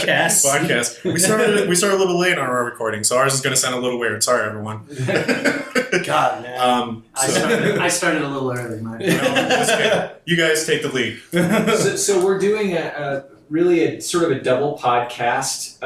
podcast. We started a little late on our recording, so ours is going to sound a little weird. Sorry, everyone. God, man. I started a little early, Mike. You guys take the lead. So we're doing a sort of a double podcast.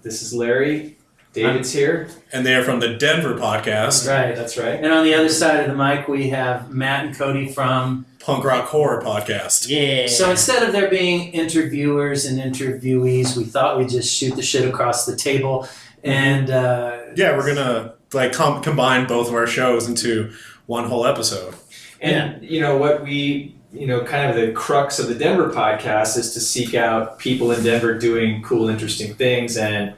This is Larry. David's here. And they are from the Denver podcast. Right. That's right. And on the other side of the mic, we have Matt and Cody from Punk Rock Horror Podcast. Yeah. So instead of there being interviewers and interviewees, we thought we'd just shoot the shit across the table. And we're going to combine both of our shows into one whole episode. And what we... kind of the crux of the Denver podcast is to seek out people in Denver doing cool, interesting things. And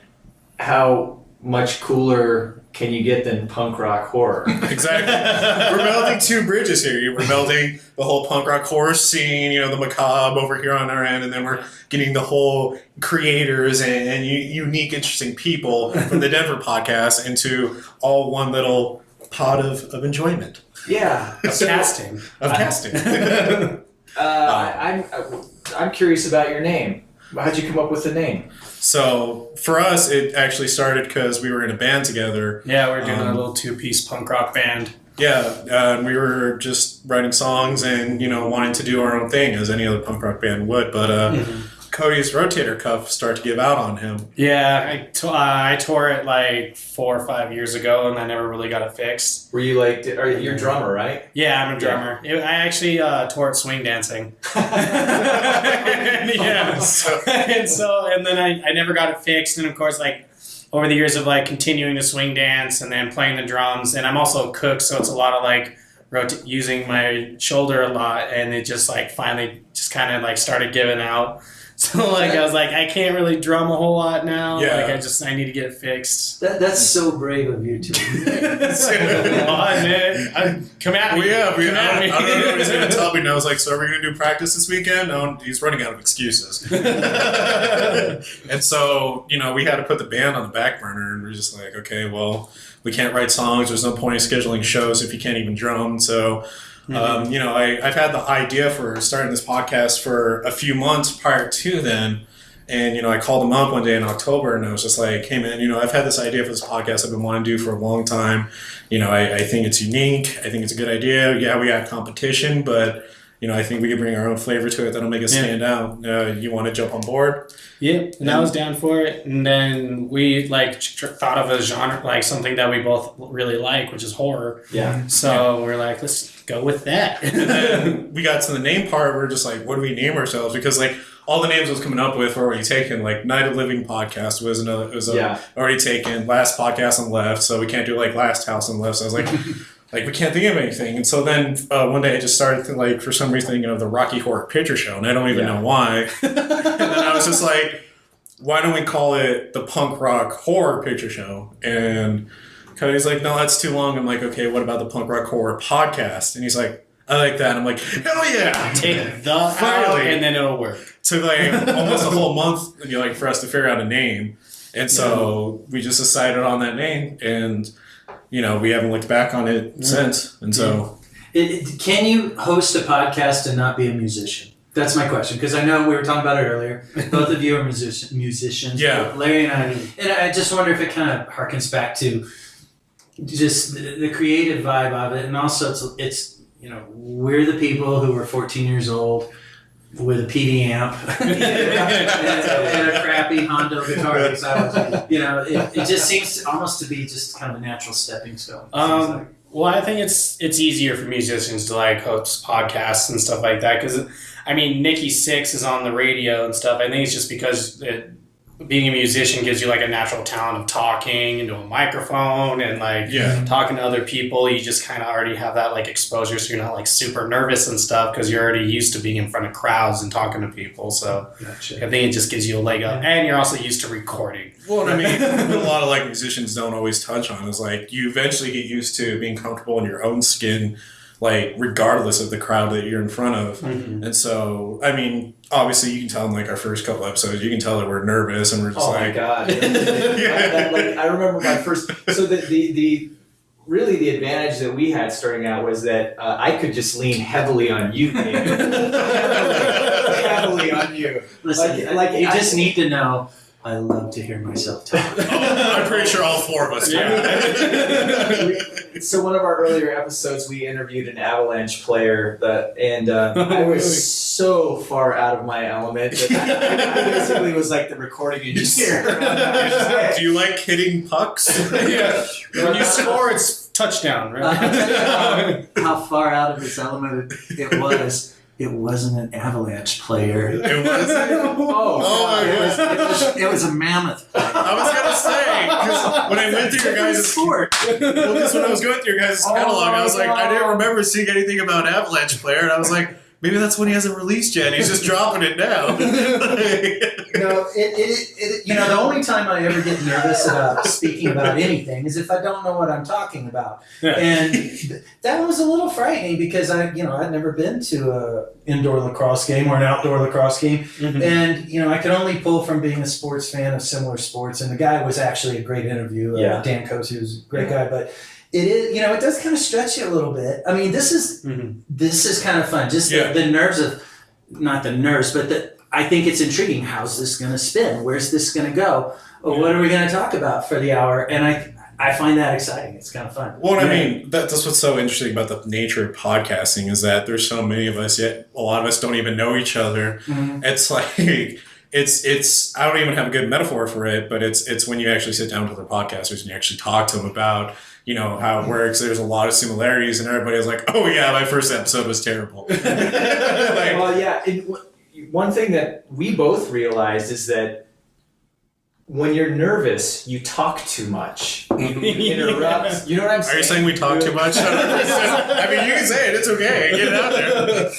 how much cooler can you get than punk rock horror? Exactly. We're melding two bridges here. We're melding the whole punk rock horror scene, the macabre over here on our end, and then we're getting the whole creators and unique, interesting people from the Denver podcast into all one little pot of enjoyment. Yeah. Casting. I'm curious about your name. How'd you come up with the name? So for us, it actually started because we were in a band together. Yeah, we were doing a little two-piece punk rock band. Yeah, and we were just writing songs and, wanting to do our own thing as any other punk rock band would. But Cody's rotator cuff started to give out on him. Yeah, I tore it like 4 or 5 years ago, and I never really got it fixed. Were you you're a drummer, right? Yeah, I'm a drummer. I actually tore it swing dancing. And then I never got it fixed, and of course, over the years of continuing to swing dance and then playing the drums, and I'm also a cook, so it's a lot of using my shoulder a lot, and it just finally just kind of started giving out. So I was like, I can't really drum a whole lot now. Yeah. I need to get it fixed. That's so brave of you two. Come at me. I don't know what he's going to tell me now. I was like, so are we going to do practice this weekend? No, he's running out of excuses. And so, we had to put the band on the back burner, and we're just like, okay, well, we can't write songs. There's no point in scheduling shows if you can't even drum. So... I've had the idea for starting this podcast for a few months prior to then. And, I called him up one day in October and I was just like, hey man, I've had this idea for this podcast I've been wanting to do for a long time. I think it's unique. I think it's a good idea. Yeah, we got competition, but, I think we could bring our own flavor to it that'll make us stand out. You want to jump on board? Yep, and I was down for it. And then we thought of a genre, something that we both really like, which is horror. Yeah. So we're like, let's go with that. And then we got to the name part. We're just like, what do we name ourselves? Because all the names I was coming up with were already taken. Night of Living Podcast was already taken. Last Podcast on the Left, so we can't do Last House on the Left. So I was like. We can't think of anything. And so then one day I just started to, for some reason, thinking of the Rocky Horror Picture Show, and I don't even know why. And then I was just like, why don't we call it the Punk Rock Horror Picture Show? And Cody's like, no, that's too long. I'm like, okay, what about the Punk Rock Horror Podcast? And he's like, I like that. I'm like, hell yeah! Take the out, and then it'll work. Took almost a whole month, for us to figure out a name. And so we just decided on that name, and... we haven't looked back on it since. And so... Can you host a podcast and not be a musician? That's my question, because I know we were talking about it earlier. Both of you are musicians. Yeah. Larry and I just wonder if it kind of harkens back to just the creative vibe of it. And also it's we're the people who were 14 years old with a PD amp and a crappy Hondo guitar. It just seems almost to be just kind of a natural stepping stone. Well, I think it's easier for musicians to host podcasts and stuff like that because, Nikki Sixx is on the radio and stuff. I think it's just because being a musician gives you a natural talent of talking into a microphone and talking to other people. You just kind of already have that exposure, so you're not super nervous and stuff because you're already used to being in front of crowds and talking to people. So gotcha. I think it just gives you a leg up, and you're also used to recording. Well, what a lot of musicians don't always touch on is you eventually get used to being comfortable in your own skin, regardless of the crowd that you're in front of. Mm-hmm. And so, obviously you can tell in our first couple episodes, you can tell that we're nervous and we're just my God. I remember my first, so the really the advantage that we had starting out was that I could just lean heavily on you, David. Heavily on you. Listen, you just need to know I love to hear myself talk. I'm pretty sure all four of us do. So one of our earlier episodes, we interviewed an Avalanche player, and I was so far out of my element that I basically was like the recording engineer. Do you like hitting pucks? Yeah. When you score, it's touchdown, right? I'll tell you how far out of his element it was. It wasn't an Avalanche player. It was. It was a Mammoth player. I was gonna say, because when I went through your guys' sport. Well, because when I was going through your guys' catalog, I was like, I didn't remember seeing anything about Avalanche player, and I was like, maybe that's when he hasn't released yet. He's just dropping it now. No, the only time I ever get nervous about speaking about anything is if I don't know what I'm talking about. Yeah. And that was a little frightening because I'd never been to a indoor lacrosse game or an outdoor lacrosse game. Mm-hmm. And, I could only pull from being a sports fan of similar sports. And the guy was actually a great interview. Dan Cozy was a great guy, but it is, it does kind of stretch you a little bit. I mean, this is kind of fun. Just the nerves of, not the nerves, but I think it's intriguing. How's this going to spin? Where's this going to go? What are we going to talk about for the hour? And I find that exciting. It's kind of fun. Well, I mean, that's what's so interesting about the nature of podcasting is that there's so many of us, yet a lot of us don't even know each other. Mm-hmm. It's like, it's I don't even have a good metaphor for it, but it's when you actually sit down with other podcasters and you actually talk to them about, how it works. There's a lot of similarities, and everybody's like, oh yeah, my first episode was terrible. Well, yeah. One thing that we both realized is that when you're nervous, you talk too much. You interrupt. You know what I'm saying? Are you saying we talk too much? I mean, you can say it. It's okay. Get it out there.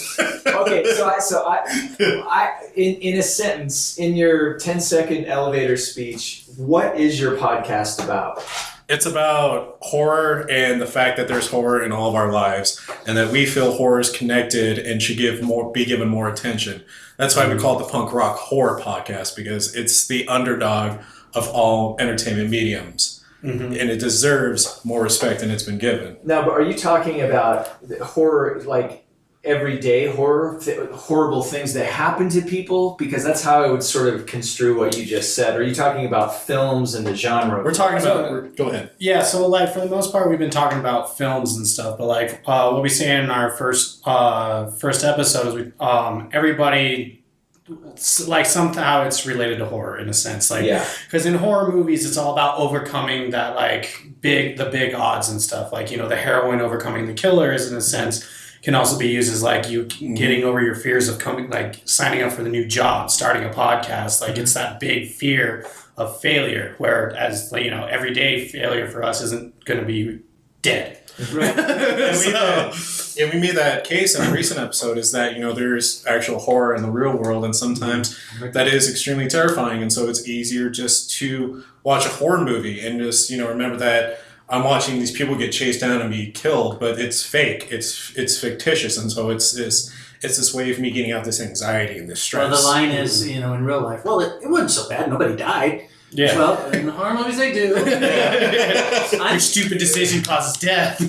Okay, so I in a sentence, in your 10-second elevator speech, what is your podcast about? It's about horror and the fact that there's horror in all of our lives, and that we feel horror is connected and should be given more attention. That's why we call it the Punk Rock Horror Podcast, because it's the underdog of all entertainment mediums, and it deserves more respect than it's been given. Now, but are you talking about horror, like everyday horror, horrible things that happen to people? Because that's how I would sort of construe what you just said. Or are you talking about films and the genre? We're talking about... Go ahead. Yeah, so for the most part, we've been talking about films and stuff, but what we say in our first episode is everybody... somehow it's related to horror in a sense, because in horror movies it's all about overcoming that the big odds and stuff, the heroine overcoming the killers in a sense can also be used as you getting over your fears of signing up for the new job, starting a podcast. It's that big fear of failure, whereas everyday failure for us isn't going to be dead. Right. And we made that case in a recent episode is that, there's actual horror in the real world, and sometimes that is extremely terrifying. And so it's easier just to watch a horror movie and just, remember that I'm watching these people get chased down and be killed, but it's fake. It's fictitious. And so it's this way of me getting out this anxiety and this stress. Well, the line is, in real life, well, it wasn't so bad. Nobody died. Yeah. Well, in the horror movies, they do. Your stupid decision causes death.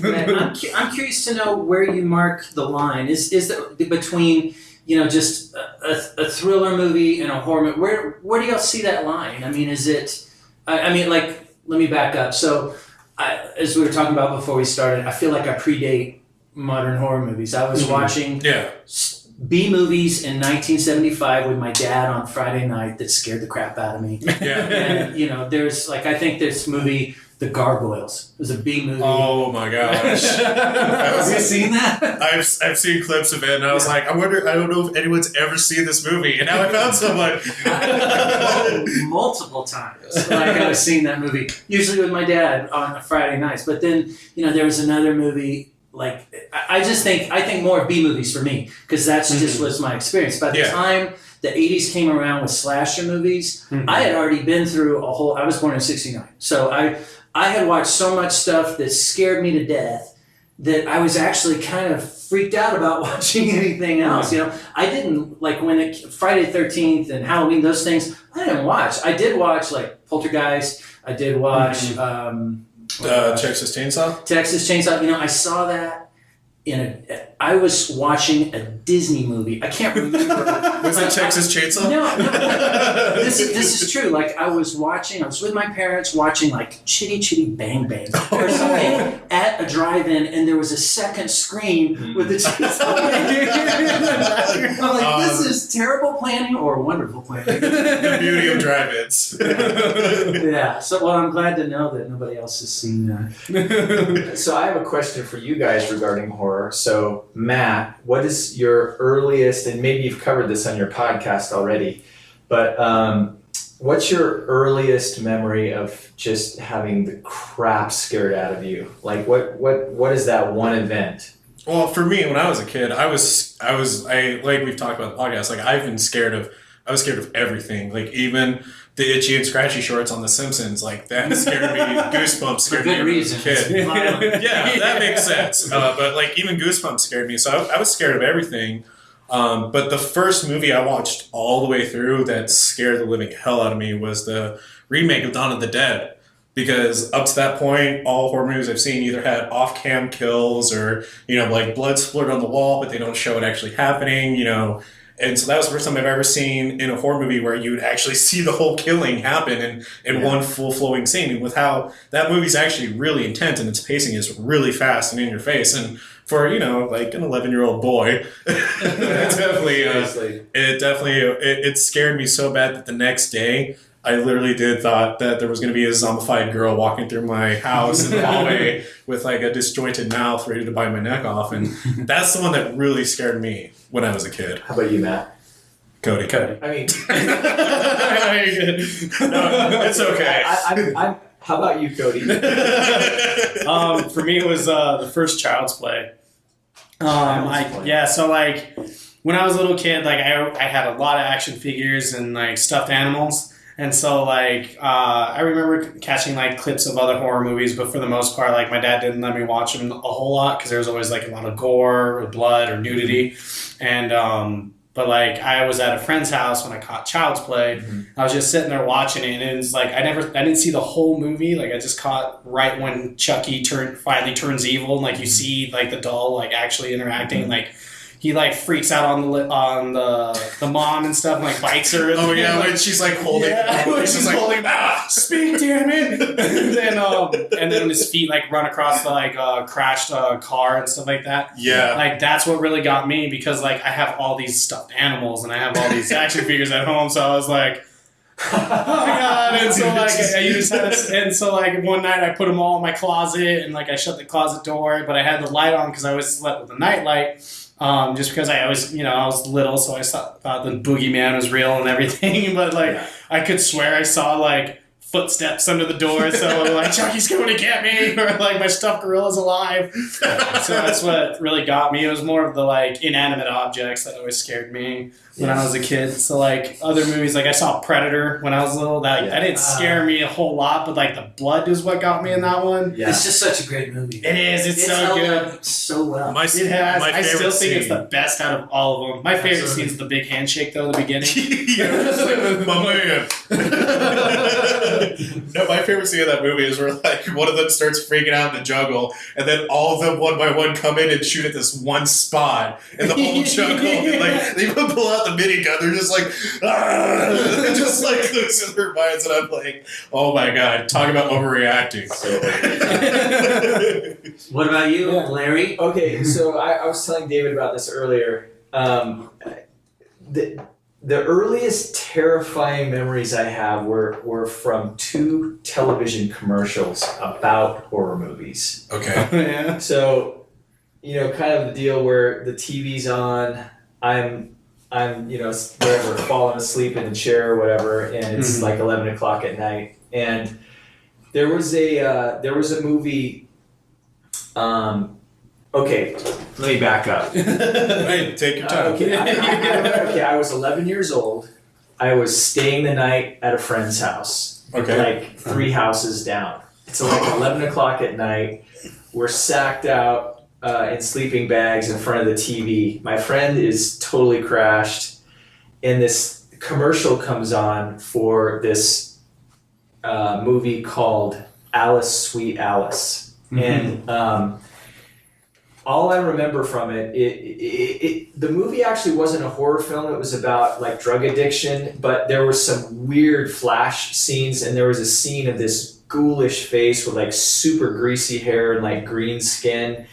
I'm curious to know where you mark the line. Is there between just a thriller movie and a horror movie? Where do y'all see that line? I mean, is it? Let me back up. So, as we were talking about before we started, I feel like I predate modern horror movies. I was watching B movies in 1975 with my dad on Friday night that scared the crap out of me. Yeah. And there's I think this movie, The Gargoyles, was a B movie. Oh my gosh! Have you seen that? I've seen clips of it, and I was like, I don't know if anyone's ever seen this movie, and now I found someone. Multiple times, I've seen that movie, usually with my dad on Friday nights. But then, there was another movie. I think more of B movies for me, because that's just was my experience. By the time the 80s came around with slasher movies, I had already been through I was born in 1969. So I had watched so much stuff that scared me to death that I was actually kind of freaked out about watching anything else. I didn't, when Friday the 13th and Halloween, those things, I didn't watch. I did watch Poltergeist. I did watch... Texas Chainsaw? Texas Chainsaw. I saw that in I was watching a Disney movie. I can't remember. Was it Texas Chainsaw? No. This is true. Like I was with my parents watching like Chitty Chitty Bang Bang or something at a drive-in, and there was a second screen with the Chainsaw Man. I'm like, this is terrible planning or wonderful planning. The beauty of drive-ins. Yeah. So, well, I'm glad to know that nobody else has seen that. So I have a question for you guys regarding horror. So Matt, what is your earliest, and maybe you've covered this on your podcast already, but what's your earliest memory of just having the crap scared out of you? Like what is that one event? Well, for me, when I was a kid, I like we've talked about the podcast, like I was scared of everything. Like even the itchy and scratchy shorts on The Simpsons, like that scared me. Goosebumps scared me as a kid. Yeah, that makes sense. But like even Goosebumps scared me. So I was scared of everything. But the first movie I watched all the way through that scared the living hell out of me was the remake of Dawn of the Dead. Because up to that point, all horror movies I've seen either had off-cam kills or, like blood splurted on the wall, but they don't show it actually happening, And so that was the first time I've ever seen in a horror movie where you would actually see the whole killing happen in one full flowing scene. And with how that movie's actually really intense and its pacing is really fast and in your face. And for, like an 11-year-old boy, it scared me so bad that the next day, I literally thought that there was going to be a zombified girl walking through my house in the hallway with like a disjointed mouth ready to bite my neck off. And that's the one that really scared me when I was a kid. How about you, Matt? Cody. I mean, no, it's okay. How about you, Cody? For me, it was the first Child's Play. So like when I was a little kid, like I had a lot of action figures and like stuffed animals. And so, like, I remember catching, like, clips of other horror movies, but for the most part, like, my dad didn't let me watch them a whole lot because there was always, like, a lot of gore or blood or nudity. And, but, like, I was at a friend's house when I caught Child's Play. Mm-hmm. I was just sitting there watching it, and it was, like, I didn't see the whole movie. Like, I just caught right when Chucky finally turns evil, and, like, you see, like, the doll, like, actually interacting, and, like, he like freaks out on the mom and stuff and like bites her. Oh yeah, when she's like holding she's like holding speak, damn it. and then his feet like run across the like crashed car and stuff like that. Yeah. Like that's what really got me because like I have all these stuffed animals and I have all these action figures at home, so I was like, oh my god. And so like one night I put them all in my closet and like I shut the closet door, but I had the light on because I always slept with a nightlight. Just because I always, I was little, so I thought the boogeyman was real and everything, but like I could swear I saw like footsteps under the door, so like Chucky's going to get me, or like my stuffed gorilla's alive. So that's what really got me. It was more of the like inanimate objects that always scared me when I was a kid. So like other movies, like I saw Predator when I was little. That didn't scare me a whole lot, but like the blood is what got me in that one. Yeah. It's just such a great movie. It is. It's so good. So well. I still think it's the best out of all of them. My favorite scene is the big handshake though in the beginning. My man. No, my favorite scene of that movie is where like one of them starts freaking out in the jungle, and then all of them one by one come in and shoot at this one spot in the whole jungle. And, like they even pull out the minigun. They're just like, just like losing their minds, and I'm like, oh my god, talk about overreacting. What about you, Larry? Okay, so I was telling David about this earlier. The earliest terrifying memories I have were from 2 television commercials about horror movies. Okay. Yeah. So, kind of the deal where the TV's on, I'm whatever, falling asleep in the chair or whatever, and it's like 11 o'clock at night. And there was a movie. Okay, let me back up. Hey, take your time. I was 11 years old. I was staying the night at a friend's house. Okay. Like 3 houses down. It's like 11 o'clock at night. We're sacked out in sleeping bags in front of the TV. My friend is totally crashed. And this commercial comes on for this movie called Alice, Sweet Alice. And all I remember from the movie actually wasn't a horror film. It was about like drug addiction, but there were some weird flash scenes, and there was a scene of this ghoulish face with like super greasy hair and like green skin,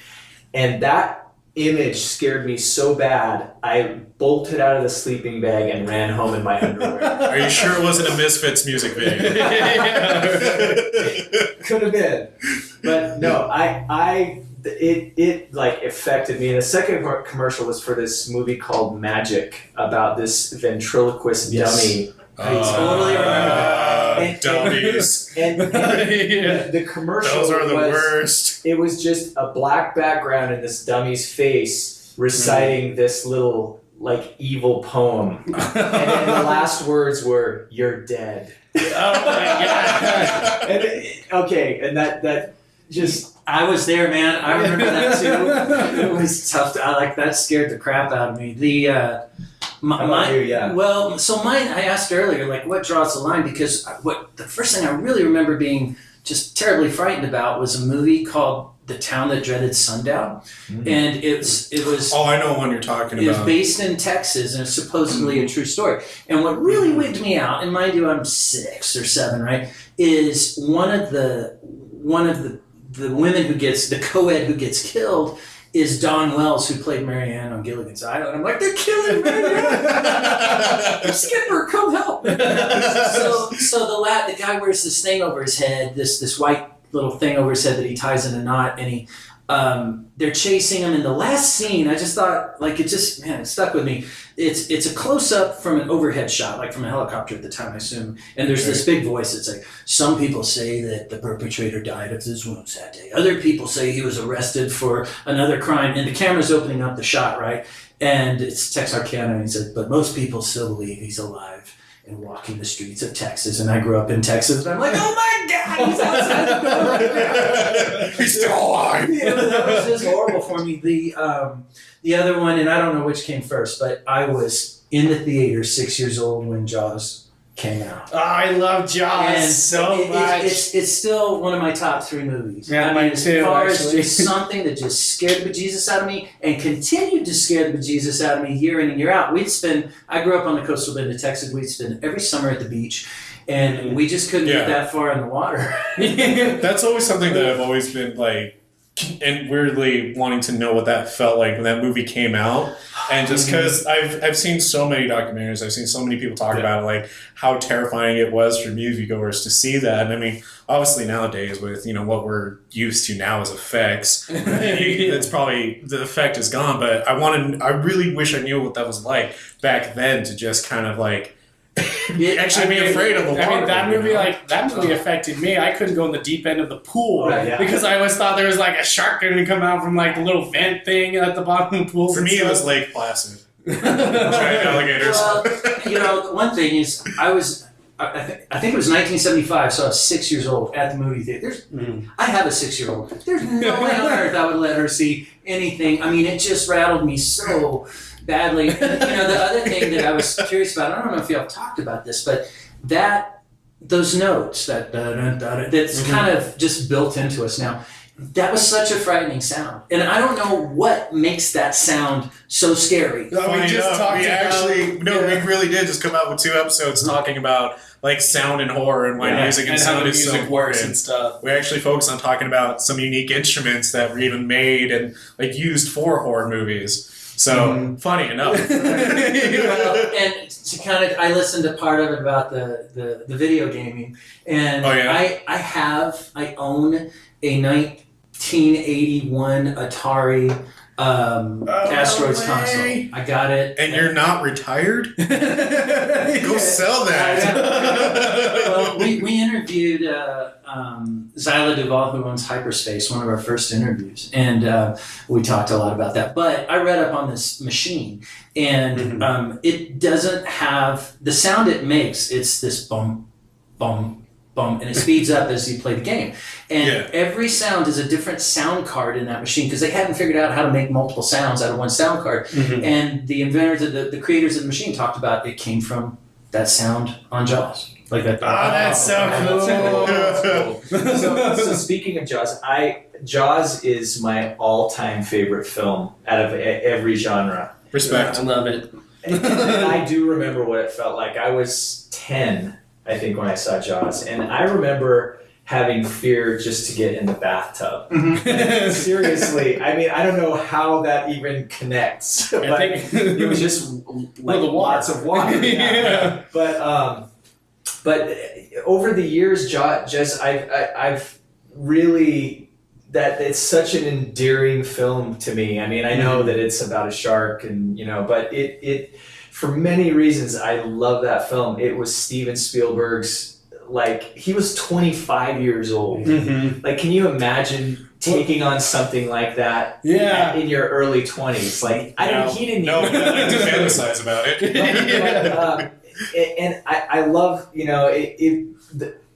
and that image scared me so bad I bolted out of the sleeping bag and ran home in my underwear. Are you sure it wasn't a Misfits music video? Could have been, but no. It like affected me. And the second part commercial was for this movie called Magic about this ventriloquist dummy. I totally remember that. Dummies. And the commercial Those are the worst. It was just a black background and this dummy's face reciting this little like evil poem. And then the last words were, "You're dead." Oh my god. And that just... I was there, man. I remember that too. It was tough. That scared the crap out of me. Well, so mine, I asked earlier, like, what draws the line? Because the first thing I really remember being just terribly frightened about was a movie called The Town That Dreaded Sundown. Mm-hmm. And it was... Oh, I know one you're talking about. It was based in Texas, and it's supposedly a true story. And what really wigged me out, and mind you, I'm 6 or 7, right, is one of the women who gets, the co-ed who gets killed is Dawn Wells, who played Marianne on Gilligan's Island. I'm like, they're killing Marianne! Skipper, come help! So the guy wears this thing over his head, this white little thing over his head that he ties in a knot, and they're chasing him. In the last scene, I just thought, like, it stuck with me. It's a close-up from an overhead shot, like from a helicopter at the time, I assume. And there's this big voice that's like, some people say that the perpetrator died of his wounds that day. Other people say he was arrested for another crime. And the camera's opening up the shot, right? And it's Texarkana, and he said, but most people still believe he's alive and walking the streets of Texas. And I grew up in Texas, and I'm like, oh my God, he's outside the door right now. He's still alive. Yeah, that was just horrible for me. The other one, and I don't know which came first, but I was in the theater 6 years old when Jaws came out. Oh, I love Jaws And so much. It's still one of my top 3 movies. Yeah, I mine mean, too, as far as actually. just something that just scared the bejesus out of me and continued to scare the bejesus out of me year in and year out. I grew up on the coastal bend of Texas. We'd spend every summer at the beach, and we just couldn't get that far in the water. That's always something that I've always been like, and weirdly wanting to know what that felt like when that movie came out. And just because I've seen so many documentaries, I've seen so many people talk about it, like how terrifying it was for moviegoers to see that. And I mean, obviously nowadays with, what we're used to now as effects, it's probably, the effect is gone, but I really wish I knew what that was like back then, to just kind of like, be afraid of the water. I mean, that movie affected me. I couldn't go in the deep end of the pool because I always thought there was like a shark going to come out from like the little vent thing at the bottom of the pool. For me, it was Lake Placid. Giant alligators. Well, one thing is, I think it was 1975, so I was 6 years old at the movie theater. I have a 6-year-old. There's no way on earth I would let her see anything. I mean, it just rattled me so badly. And, the other thing that I was curious about, I don't know if y'all talked about this, but those notes, that's kind of just built into us now. That was such a frightening sound. And I don't know what makes that sound so scary. We really did just come out with 2 episodes talking about like sound and horror and why music and sound is so works important. and stuff. We actually focused on talking about some unique instruments that were even made and like used for horror movies. So funny enough. Well, and to kind of, I listened to part of it about the video gaming, and I own a 1981 Atari Asteroids console. I got it. And you're not retired? Go sell that. Well, we interviewed Zyla Duvall, who owns Hyperspace, one of our first interviews, and we talked a lot about that. But I read up on this machine, and it doesn't have the sound it makes. It's this bum, bum, bum, and it speeds up as you play the game. And every sound is a different sound card in that machine, because they hadn't figured out how to make multiple sounds out of one sound card. And the inventors, the creators of the machine talked about it came from that sound on Jaws. Like that. Oh, that's so That's cool. So speaking of Jaws, Jaws is my all-time favorite film out of every genre. Respect. I love it. And I do remember what it felt like. I was 10, I think, when I saw Jaws, and I remember having fear just to get in the bathtub. Seriously, I mean, I don't know how that even connects, but it was just like lots of water. Yeah. But over the years, just I've really that it's such an endearing film to me. I mean, I know that it's about a shark, and but it for many reasons I love that film. It was Steven Spielberg's. Like, he was 25 years old. Mm-hmm. Like, can you imagine taking on something like that in your early 20s? Like, he didn't No, I like to fantasize about it. And I love,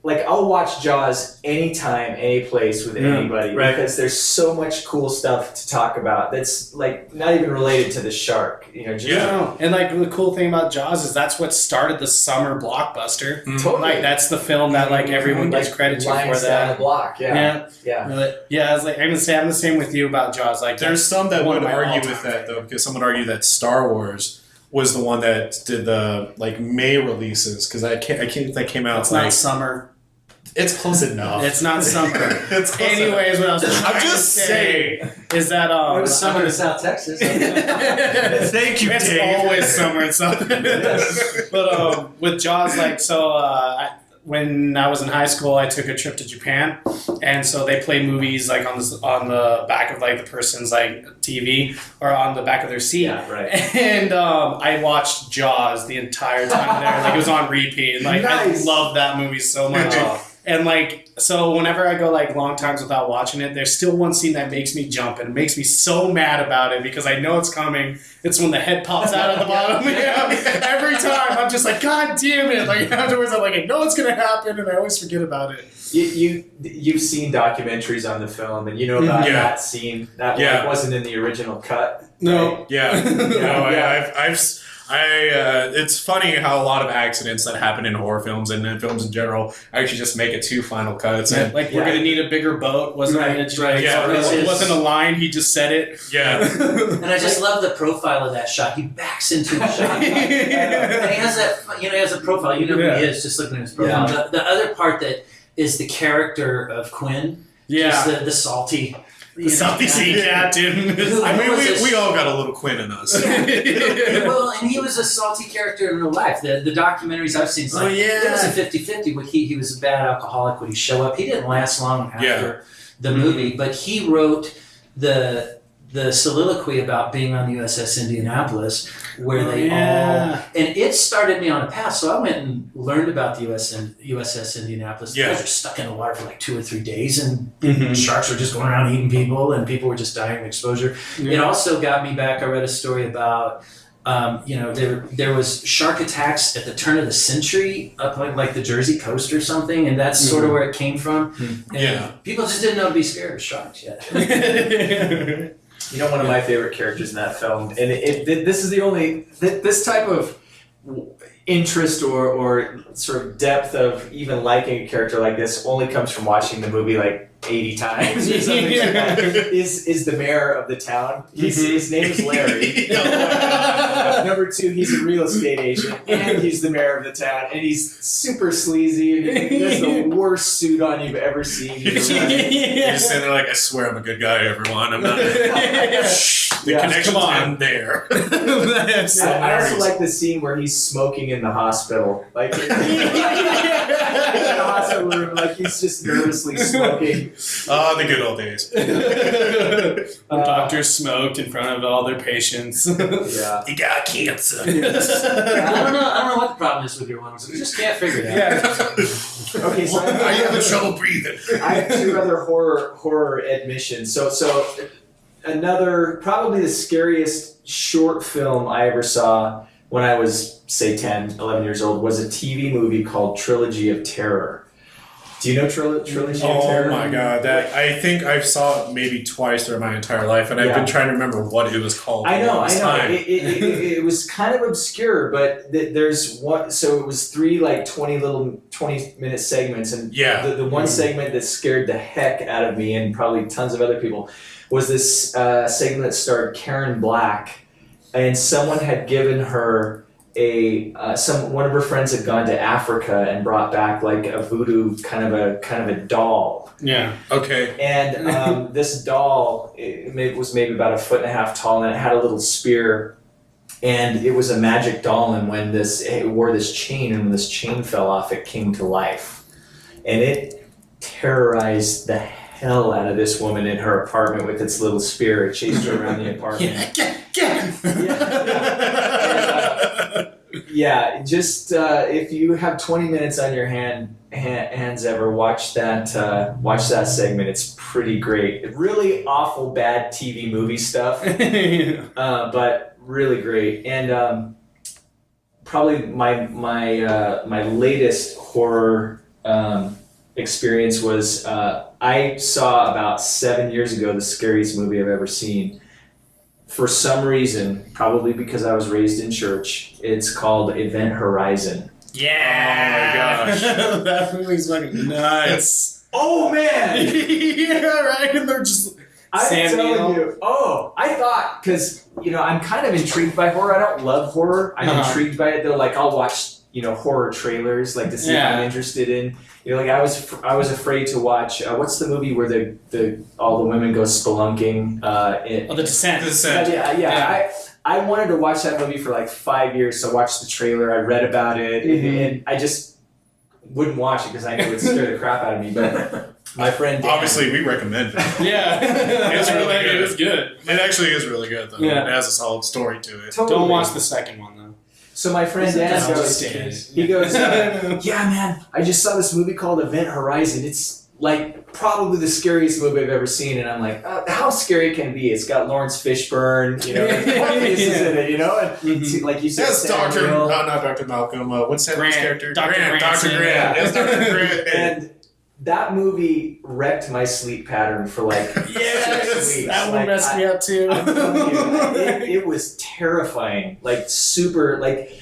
like, I'll watch Jaws anytime, any place with anybody, right. because there's so much cool stuff to talk about that's, like, not even related to the shark. And like the cool thing about Jaws is that's what started the summer blockbuster. Totally. Like, that's the film that like everyone gives credit to for lines down the that. block. Yeah. I was like, I'm the same with you about Jaws. Like, There's some that one would of my argue all-time with that, though, favorites. because some would argue that Star Wars was the one that did the like May releases, because that came out It's like not summer. it's close enough. It's not summer. It's close Anyways, what I was trying I'm to just say saying. is that It was summer in South Texas. Thank you, it's Dave. always summer in South. But with Jaws, like, when I was in high school, I took a trip to Japan, and so they play movies like on the back of like the person's like TV or on the back of their seat. Yeah, right. And I watched Jaws the entire time there. Like, it was on repeat, and like Nice. I love that movie so much. And like, so whenever I go like long times without watching it, there's still one scene that makes me jump, and it makes me so mad about it because I know it's coming. It's when the head pops out of the bottom. Every time I'm just like, God damn it! Like, afterwards I'm like, I know it's gonna happen, and I always forget about it. You've seen documentaries on the film, and you know about that scene that wasn't in the original cut. No. Yeah. It's funny how a lot of accidents that happen in horror films and in films in general actually just make it to final cuts. And Like, we're gonna need a bigger boat, wasn't it? Right. Yeah. It wasn't a line. He just said it. yeah. And I just love the profile of that shot. He backs into the shot. And he has that, he has a profile. You know who he is just looking at his profile. Yeah. The other part that is the character of Quinn. Yeah. Just the salty. The Salty Sea Captain. I mean, we all got a little Quinn in us. Well, and he was a salty character in real life. The documentaries I've seen, it's like, it was a 50-50. He was a bad alcoholic when he showed up. He didn't last long after the movie, but he wrote the soliloquy about being on the USS Indianapolis, where they all, and it started me on a path. So I went and learned about the USS Indianapolis. Yeah. The guys were stuck in the water for like 2 or 3 days, and sharks were just going around eating people, and people were just dying of exposure. Yeah. It also got me back. I read a story about, there was shark attacks at the turn of the century up like the Jersey coast or something, and that's sort of where it came from. And people just didn't know to be scared of sharks yet. One of my favorite characters in that film, and this is the only this type of interest or sort of depth of even liking a character like this only comes from watching the movie like 80 times or something like that, is the mayor of the town. His name is Larry. Number 2, he's a real estate agent, and he's the mayor of the town, and he's super sleazy, and he has the worst suit on you've ever seen. You're just sitting there like, I swear I'm a good guy, everyone. I'm not. The connection's in there. I also like the scene where he's smoking in the hospital. Like, in the hospital room, like he's just nervously smoking. The good old days. Doctors smoked in front of all their patients. Yeah. He got cancer. I don't know what the problem is with your lungs. We just can't figure it out. Okay, so Are you having trouble breathing? I have 2 other horror admissions. So another, probably the scariest short film I ever saw when I was, say, 10, 11 years old was a TV movie called Trilogy of Terror. Do you know Trilogy of Oh Terror? my god, that I think I've saw it maybe twice through my entire life, and I've been trying to remember what it was called. I know. Time. It was kind of obscure, but there's one. So it was 3 like 20-minute segments, and the one segment that scared the heck out of me and probably tons of other people was this segment that starred Karen Black, and someone had given her one of her friends had gone to Africa and brought back like a voodoo kind of a doll. Yeah. Okay. And this doll was maybe about 1.5 feet tall, and it had a little spear, and it was a magic doll. And when it wore this chain, and when this chain fell off, it came to life, and it terrorized the hell out of this woman in her apartment with its little spear. It chased her around the apartment. Yeah, just if you have 20 minutes on your hands ever, watch that segment. It's pretty great. Really awful bad TV movie stuff, but really great. And probably my latest horror experience was I saw about 7 years ago the scariest movie I've ever seen. For some reason, probably because I was raised in church, it's called Event Horizon. Yeah. Oh my gosh. That movie's fucking nuts. Oh man! Yeah, right. And they're just. I'm Sam telling Neill. you. Oh, I thought, because I'm kind of intrigued by horror. I don't love horror. I'm intrigued by it though. Like I'll watch horror trailers like to see if I'm interested in. Like I was afraid to watch. What's the movie where all the women go spelunking? The Descent. The Descent. Yeah. I wanted to watch that movie for like 5 years. So I watched the trailer. I read about it, and I just wouldn't watch it because I knew it would scare the crap out of me. But my friend Dan, obviously we recommend it. Yeah. It's really good. It was good. It actually is really good though. Yeah. It has a solid story to it. Totally. Don't watch the second one though. So my friend Dan goes, yeah, man, I just saw this movie called Event Horizon. It's like probably the scariest movie I've ever seen. And I'm like, how scary can it be? It's got Lawrence Fishburne, Morpheus is in it, And like you said, That's not Dr. Malcolm. What's Sam's character? Dr. Grant. Dr. Grant. Yeah. That's Dr. Grant. And that movie wrecked my sleep pattern for like 6 weeks. That one messed me up too. I'm telling you, it was terrifying. Like super, like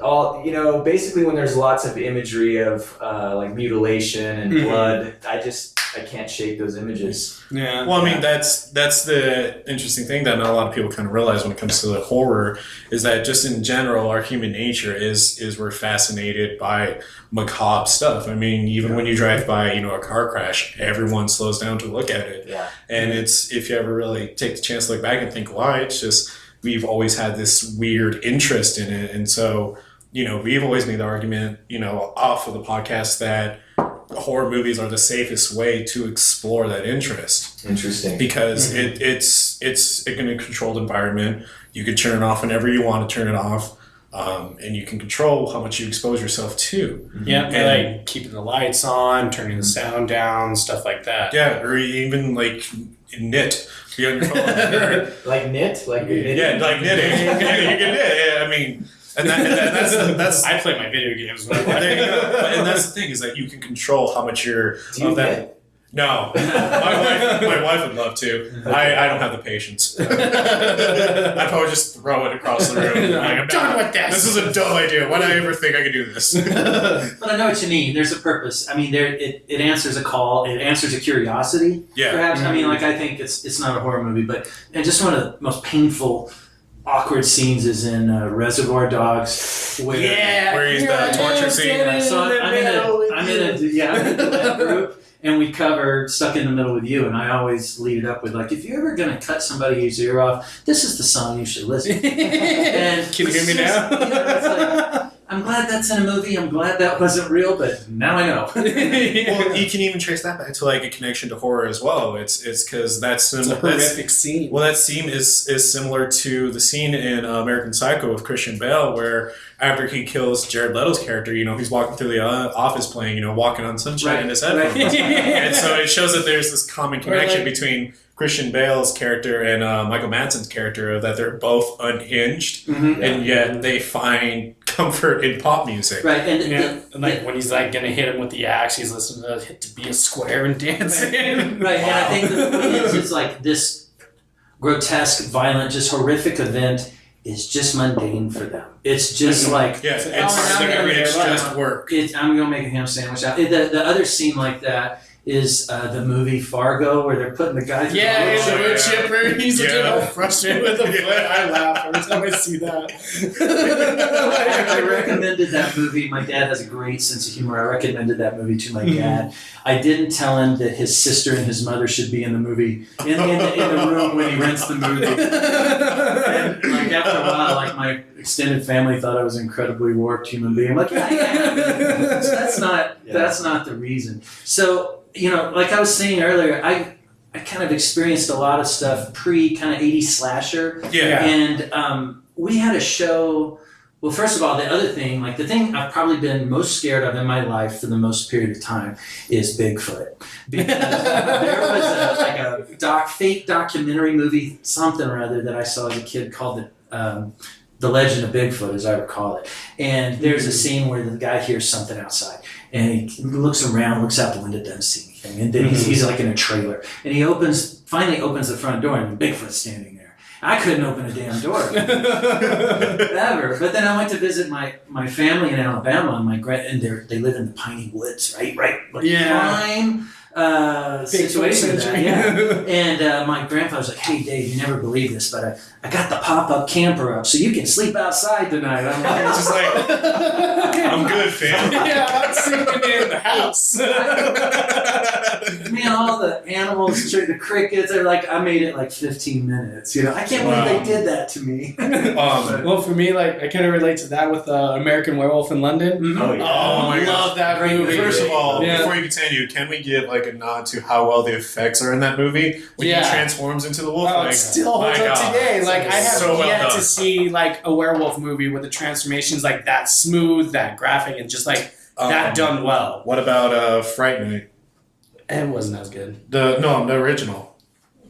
all basically when there's lots of imagery of like mutilation and blood, I can't shake those images. Yeah. Well, I mean, that's the interesting thing that not a lot of people kind of realize when it comes to the horror is that just in general, our human nature is we're fascinated by macabre stuff. I mean, even when you drive by, a car crash, everyone slows down to look at it. Yeah. And it's, if you ever really take the chance to look back and think why, it's just, we've had this weird interest in it. And so, we've always made the argument, off of the podcast that horror movies are the safest way to explore that interest. Interesting. Because it's in a controlled environment. You can turn it off whenever you want to turn it off. And you can control how much you expose yourself to. Yeah, and like keeping the lights on, turning the sound down, stuff like that. Yeah, or even like knit. Be on your phone. Like knit? Like knitting? Yeah, like knitting. You can knit. Yeah, I mean... And that's I play my video games. When there you go. And that's the thing is that you can control how much you're. Do you knit? No, my wife would love to. I don't have the patience. I'd probably just throw it across the room. Like, I'm done with this. This is a dumb idea. Why did I ever think I could do this? But I know what you mean. There's a purpose. I mean, it answers a call. It answers a curiosity. Yeah. Perhaps. I mean, like I think it's not a horror movie, but and just one of the most painful, awkward scenes is in Reservoir Dogs, where Where he's the torture scene. So I'm in a lab group, and we cover "Stuck in the Middle with You," and I always lead it up with like, if you're ever gonna cut somebody's ear off, this is the song you should listen to. And Can you hear me now? It's like, I'm glad that's in a movie. I'm glad that wasn't real, but now I know. Well, you can even trace that back to like a connection to horror as well. It's because that's It's a horrific scene. Well, that scene is similar to the scene in American Psycho with Christian Bale, where after he kills Jared Leto's character, he's walking through the office playing, Walking on Sunshine in his headphones. Right. And so it shows that there's this common connection like- between Christian Bale's character and Michael Madsen's character, that they're both unhinged, Mhm. and yet they find comfort in pop music. Right, and And like when he's like gonna hit him with the axe, he's listening to "Hit to Be a Square" and dancing. right, and I think the point is like this grotesque, violent, just horrific event is just mundane for them. It's just like Yeah, it's I'm just work. I'm gonna make a ham sandwich out. The other scene like that is the movie Fargo, where they're putting the guy through Yeah, he's the a wood wood chipper. chipper. He's getting all frustrated with the foot. I laugh every time I see that. I recommended that movie. My dad has a great sense of humor. I recommended that movie to my dad. I didn't tell him that his sister and his mother should be in the movie, in the room when he rents the movie. And like after a while, like my extended family thought I was an incredibly warped human being. I'm like, yeah. So that's not the reason. So, you know, like I was saying earlier, I kind of experienced a lot of stuff pre kind of 80s slasher. Yeah. And we had a show. Well, first of all, the other thing, like the thing I've probably been most scared of in my life for the most period of time is Bigfoot. Because there was a fake documentary movie, something or other, that I saw as a kid called The Legend of Bigfoot, as I recall it. And there's a scene where the guy hears something outside. And he looks around, looks out the window, doesn't see anything. And then he's like in a trailer. And he finally opens the front door, and Bigfoot's standing there. I couldn't open a damn door. Ever. But then I went to visit my family in Alabama, and they live in the piney woods, right? Like prime situation. And my grandfather was like, "Hey, Dave, you never believe this, but I got the pop-up camper up, so you can sleep outside tonight." I'm like, Just like, I'm good, fam. Yeah, I'm sleeping in the house. man, all the animals, the crickets, they're like, I made it like 15 minutes. You know, I can't believe they did that to me. Well, for me, like I kind of relate to that with American Werewolf in London. Mm-hmm. Oh, yeah. I love that movie. First of all, Yeah. before you continue, can we give like a nod to how well the effects are in that movie when he transforms into the wolf? Oh, like, it still holds up today. Like I have so well yet done. to see like a werewolf movie where the transformations like that smooth, that graphic, and just like that done well. What about Fright Night? It wasn't as good. The original.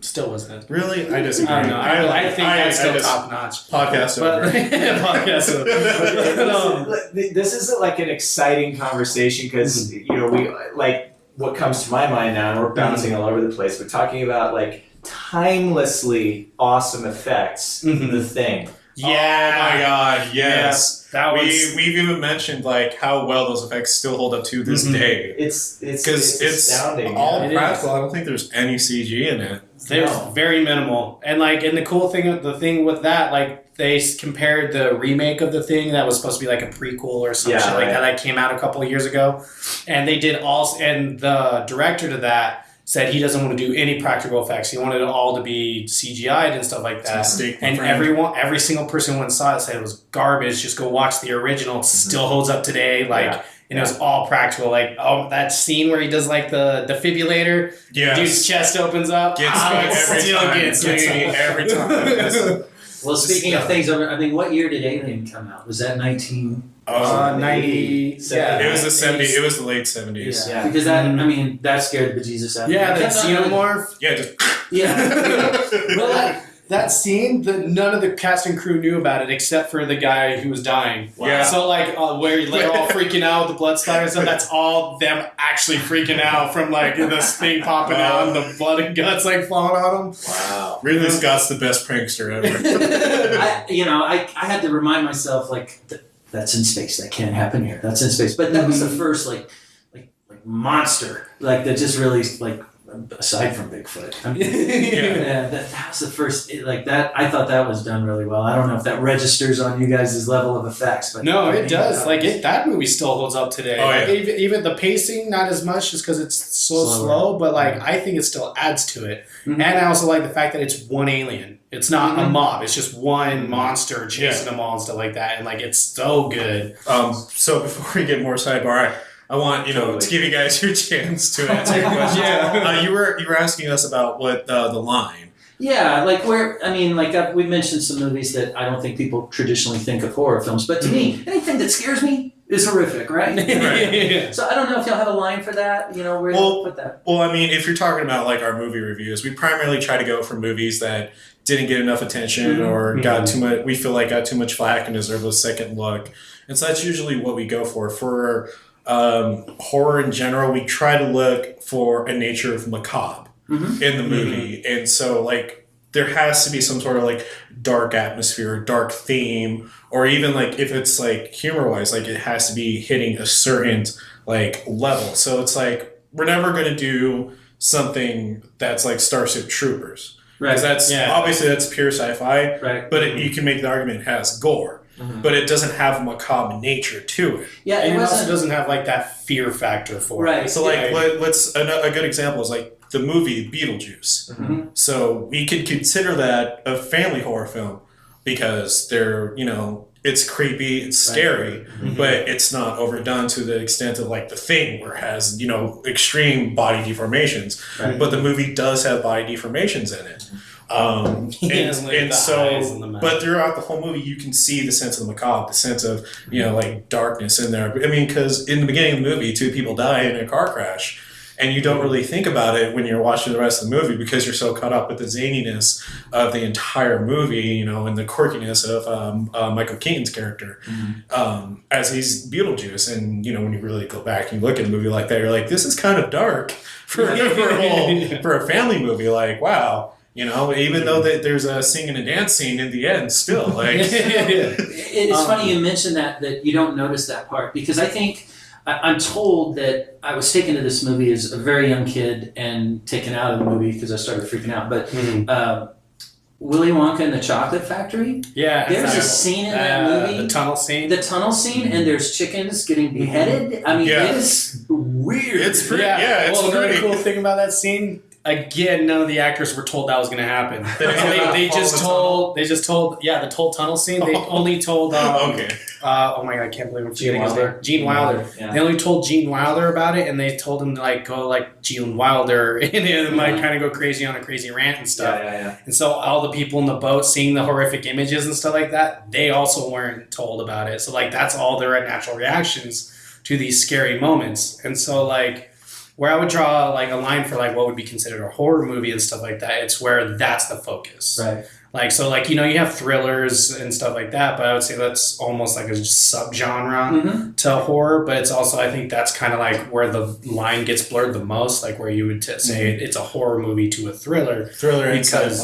Still wasn't as good. Really? I disagree. I don't know. I think that's still top notch. Podcast But over. podcast over. This is like an exciting conversation because you know we like what comes to my mind now, and we're bouncing all over the place. We're talking about like timelessly awesome effects. The Thing. Yeah. Oh my God! Yes. That was. We've even mentioned like how well those effects still hold up to this day. It's Because it's astounding. all It practical. I don't think there's any CG in it. There's very minimal, and like, and the cool thing, the thing with that, like, they compared the remake of The Thing that was supposed to be like a prequel or some shit like that came out a couple of years ago, and they did all, and the director to that said he doesn't want to do any practical effects. He wanted it all to be CGI'd and stuff like that. And every single person who went and saw it said it was garbage. Just go watch the original. It still holds up today. Like, and it was all practical. Like, oh, that scene where he does like the defibrillator. Yes. Dude's chest opens up. Gets me every time. Well, speaking of things, I mean, what year did Alien come out? Was that 19? 90. Yeah. It was the 70s. It was the late 70s. Yeah. Because that, I mean, that scared the bejesus out of me. Yeah, that xenomorph. Yeah, just Yeah. Well, that scene, none of the cast and crew knew about it except for the guy who was dying. Yeah. So like where they're all freaking out with the blood splatter and stuff, that's all them actually freaking out from like this thing popping out and the blood and guts like falling on them. Wow. Ridley Scott's the best prankster ever. I had to remind myself like that's in space. That can't happen here. That's in space. But that was the first like monster like that just really like. Aside from Bigfoot, I mean, that was the first like that. I thought that was done really well. I don't know if that registers on you guys' level of effects, but no, it does. Like that movie still holds up today. Oh, like, even the pacing, not as much, just because it's so slow. But like, I think it still adds to it. Mm-hmm. And I also like the fact that it's one alien. It's not a mob. It's just one monster chasing them all and stuff like that. And like, it's so good. So before we get more sidebar. I want to give you guys your chance to answer your question. You were asking us about what the line. Yeah, like we mentioned some movies that I don't think people traditionally think of horror films, but to me, anything that scares me is horrific, right? Right. So I don't know if y'all have a line for that. Where to put that? Well, I mean, if you're talking about like our movie reviews, we primarily try to go for movies that didn't get enough attention or got too much. We feel like got too much flack and deserve a second look. And so that's usually what we go for. For horror in general, we try to look for a nature of macabre in the movie. And so like there has to be some sort of like dark atmosphere, dark theme, or even like if it's like humor wise, like it has to be hitting a certain like level. So it's like we're never going to do something that's like Starship Troopers. Right. Because that's obviously that's pure sci-fi. Right. But you can make the argument it has gore. But it doesn't have a macabre nature to it. Yeah, and it also doesn't have like that fear factor for it. Right. So like let's a good example is like the movie Beetlejuice. So we could consider that a family horror film because they're, you know, it's creepy, it's scary, but it's not overdone to the extent of like The Thing where it has, you know, extreme body deformations. But the movie does have body deformations in it. And so, but throughout the whole movie, you can see the sense of the macabre, the sense of, you know, like darkness in there. I mean, because in the beginning of the movie, 2 people die in a car crash, and you don't really think about it when you're watching the rest of the movie because you're so caught up with the zaniness of the entire movie, you know, and the quirkiness of Michael Keaton's character as he's Beetlejuice. And, you know, when you really go back and you look at a movie like that, you're like, this is kind of dark for a family movie. Like, wow. You know, even though there's a sing and a dance scene in the end, still like it's funny you mentioned that you don't notice that part because I think I'm told that I was taken to this movie as a very young kid and taken out of the movie because I started freaking out. But Willy Wonka and the Chocolate Factory. Yeah, there's a scene in that movie, the tunnel scene, and there's chickens getting beheaded. I mean, it is weird. It's pretty. It's another cool thing about that scene. Again, none of the actors were told that was going to happen. They just told the whole tunnel scene. They only told oh my god, I can't believe I'm forgetting his name. Gene Wilder. Yeah. They only told Gene Wilder about it, and they told him to like go like Gene Wilder and like kind of go crazy on a crazy rant and stuff. And so all the people in the boat seeing the horrific images and stuff like that, they also weren't told about it. So like that's all their natural reactions to these scary moments. And so like where I would draw like a line for like what would be considered a horror movie and stuff like that, it's where that's the focus. Right. Like, so like, you know, you have thrillers and stuff like that, but I would say that's almost like a subgenre to horror, but it's also, I think that's kind of like where the line gets blurred the most, like where you would say it's a horror movie to a thriller. Because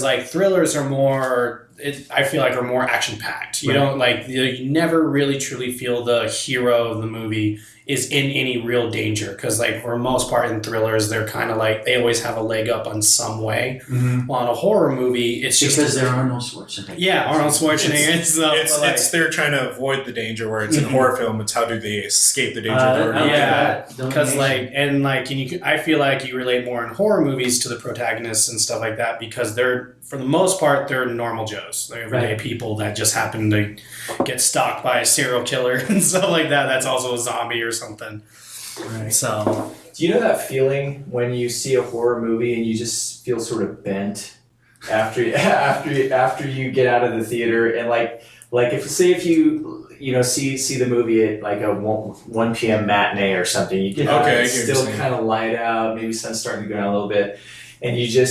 like thrillers are more, I feel like are more action packed. You don't like, you never really truly feel the hero of the movie is in any real danger because like for the most part in thrillers they're kind of like they always have a leg up on some way. While in a horror movie it's because just they're Arnold Schwarzenegger. Arnold Schwarzenegger. It's they're trying to avoid the danger, where it's in a horror film it's how do they escape the danger. Because like and like and I feel like you relate more in horror movies to the protagonists and stuff like that because they're for the most part they're normal Joes. They're everyday people that just happen to get stalked by a serial killer and stuff like that. That's also a zombie or something. Right. So, do you know that feeling when you see a horror movie and you just feel sort of bent after you get out of the theater and like if you see the movie at like a 1 p.m. matinee or something, you get out, it's still kind of light out, maybe sun's starting to go down a little bit, and you're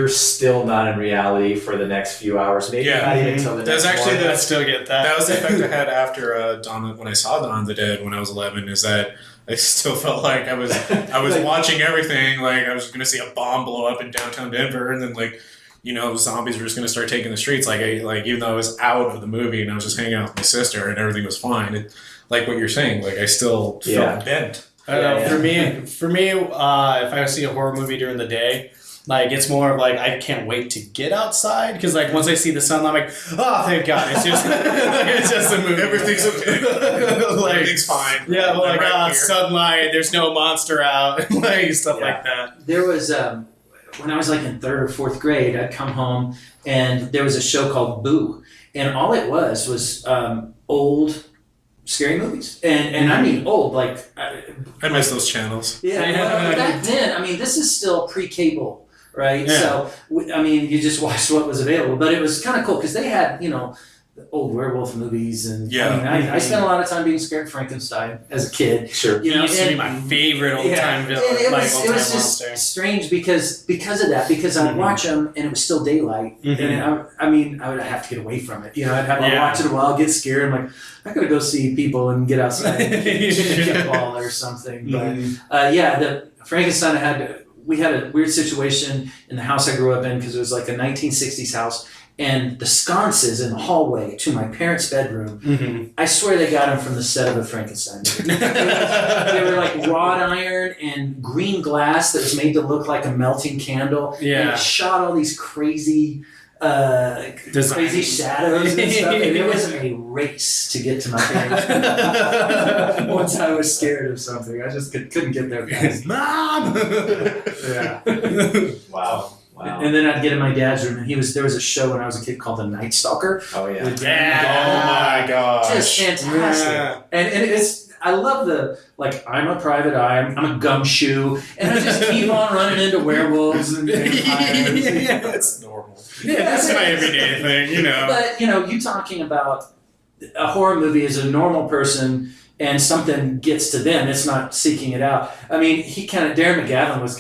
still not in reality for the next few hours. Maybe not even until the next morning. I still get that. That was the effect I had after when I saw Dawn of the Dead when I was 11. Is that I still felt like I was watching everything. Like I was going to see a bomb blow up in downtown Denver, and then like you know zombies were just going to start taking the streets. Like even though I was out of the movie and I was just hanging out with my sister and everything was fine. Like what you're saying. Like I still felt bent. I don't know. For me, if I see a horror movie during the day. Like, it's more of like, I can't wait to get outside. Because, like, once I see the sun, I'm like, oh, thank God. It's just it's just a movie. Everything's okay. Like, everything's fine. Yeah, well, like, sunlight, there's no monster out. Like, stuff like that. There was, when I was like in 3rd or 4th grade, I'd come home and there was a show called Boo. And all it was old scary movies. And I mean old, like... I miss those channels. Yeah, well, back then, I mean, this is still pre-cable. Right, so I mean, you just watched what was available, but it was kind of cool because they had, you know, the old werewolf movies, and Yeah. I spent a lot of time being scared of Frankenstein as a kid. Sure. You know, He used to be and- my favorite old time And villain, it like was, old it time was just monster. strange because of that. Because I'd watch them and it was still daylight, and I would have to get away from it. You know, I'd watch it a while, get scared. I'm like, I gotta go see people and get outside and kick a ball or something. But the Frankenstein we had a weird situation in the house I grew up in because it was like a 1960s house, and the sconces in the hallway to my parents' bedroom, I swear they got them from the set of a Frankenstein movie. They were like wrought iron and green glass that was made to look like a melting candle. And it shot all these crazy shadows and stuff, and it was a race to get to my parents. Once I was scared of something, I just couldn't get there fast. Mom! Yeah. Wow. And then I'd get in my dad's room, and there was a show when I was a kid called The Night Stalker. Oh yeah. With Oh my gosh. just fantastic. Yeah. And it's, I love I'm a private eye, I'm a gumshoe, and I just keep on running into werewolves and vampires. That's normal. Yeah, that's my everyday thing, you know. But, you talking about a horror movie as a normal person and something gets to them, it's not seeking it out. I mean, Darren McGavin was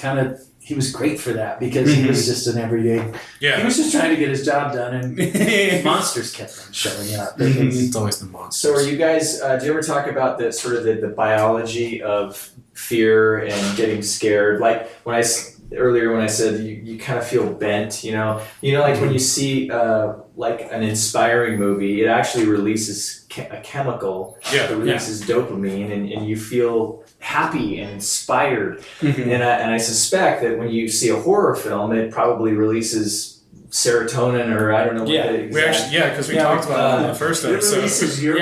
he was great for that because he was just an everyday. Yeah. He was just trying to get his job done, and monsters kept on showing up. It's always the monster. So, are you guys? Do you ever talk about the sort of the biology of fear and getting scared? Like when I said you kind of feel bent, like when you see like an inspiring movie, it actually releases a chemical that releases dopamine, and you feel happy and inspired. And I suspect that when you see a horror film, it probably releases serotonin, or I don't know what the exact... We actually, because we talked about it in the first It episode. releases your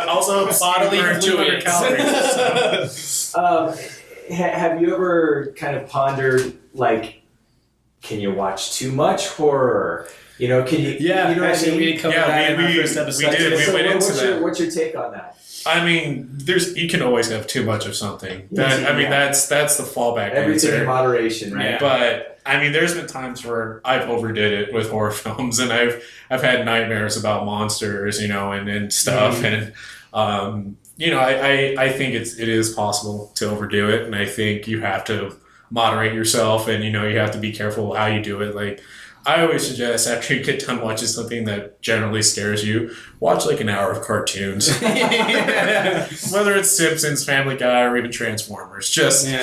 Also, Bodily bodily 200 fluids. calories. Have you ever kind of pondered, like, can you watch too much horror? Can you? Yeah, you know what I actually, mean? we covered that in our first episode. We did. We So went into what's that. what's your take on that? I mean, you can always have too much of something. Yes, That's the fallback Everything answer. in moderation, right? Yeah. But I mean, there's been times where I've overdid it with horror films, and I've had nightmares about monsters, and stuff, and I think it is possible to overdo it, and I think you have to moderate yourself, and you have to be careful how you do it. Like, I always suggest after you get done watching something that generally scares you, watch like an hour of cartoons. Whether it's Simpsons, Family Guy, or even Transformers. Just Reel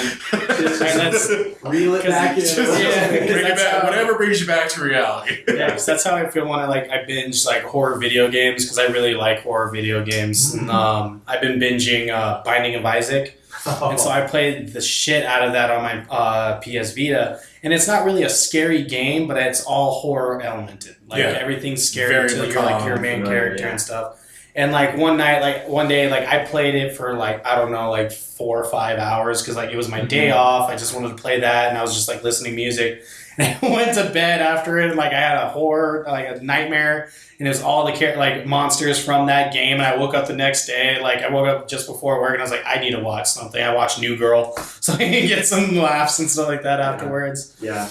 it back in. bring it back, whatever brings you back to reality. Yeah, so that's how I feel when I binge like horror video games, because I really like horror video games. And, I've been binging Binding of Isaac. And so I played the shit out of that on my PS Vita. And it's not really a scary game, but it's all horror elemented. Like everything's scary Very until you're like your main character and stuff. And like one day, I played it for 4 or 5 hours because it was my day off. I just wanted to play that, and I was just listening to music. And I went to bed after it, and I had a horror, a nightmare, and it was all the monsters from that game. And I woke up the next day, I woke up just before work, and I was like, I need to watch something. I watched New Girl, so I can get some laughs and stuff like that afterwards. Yeah,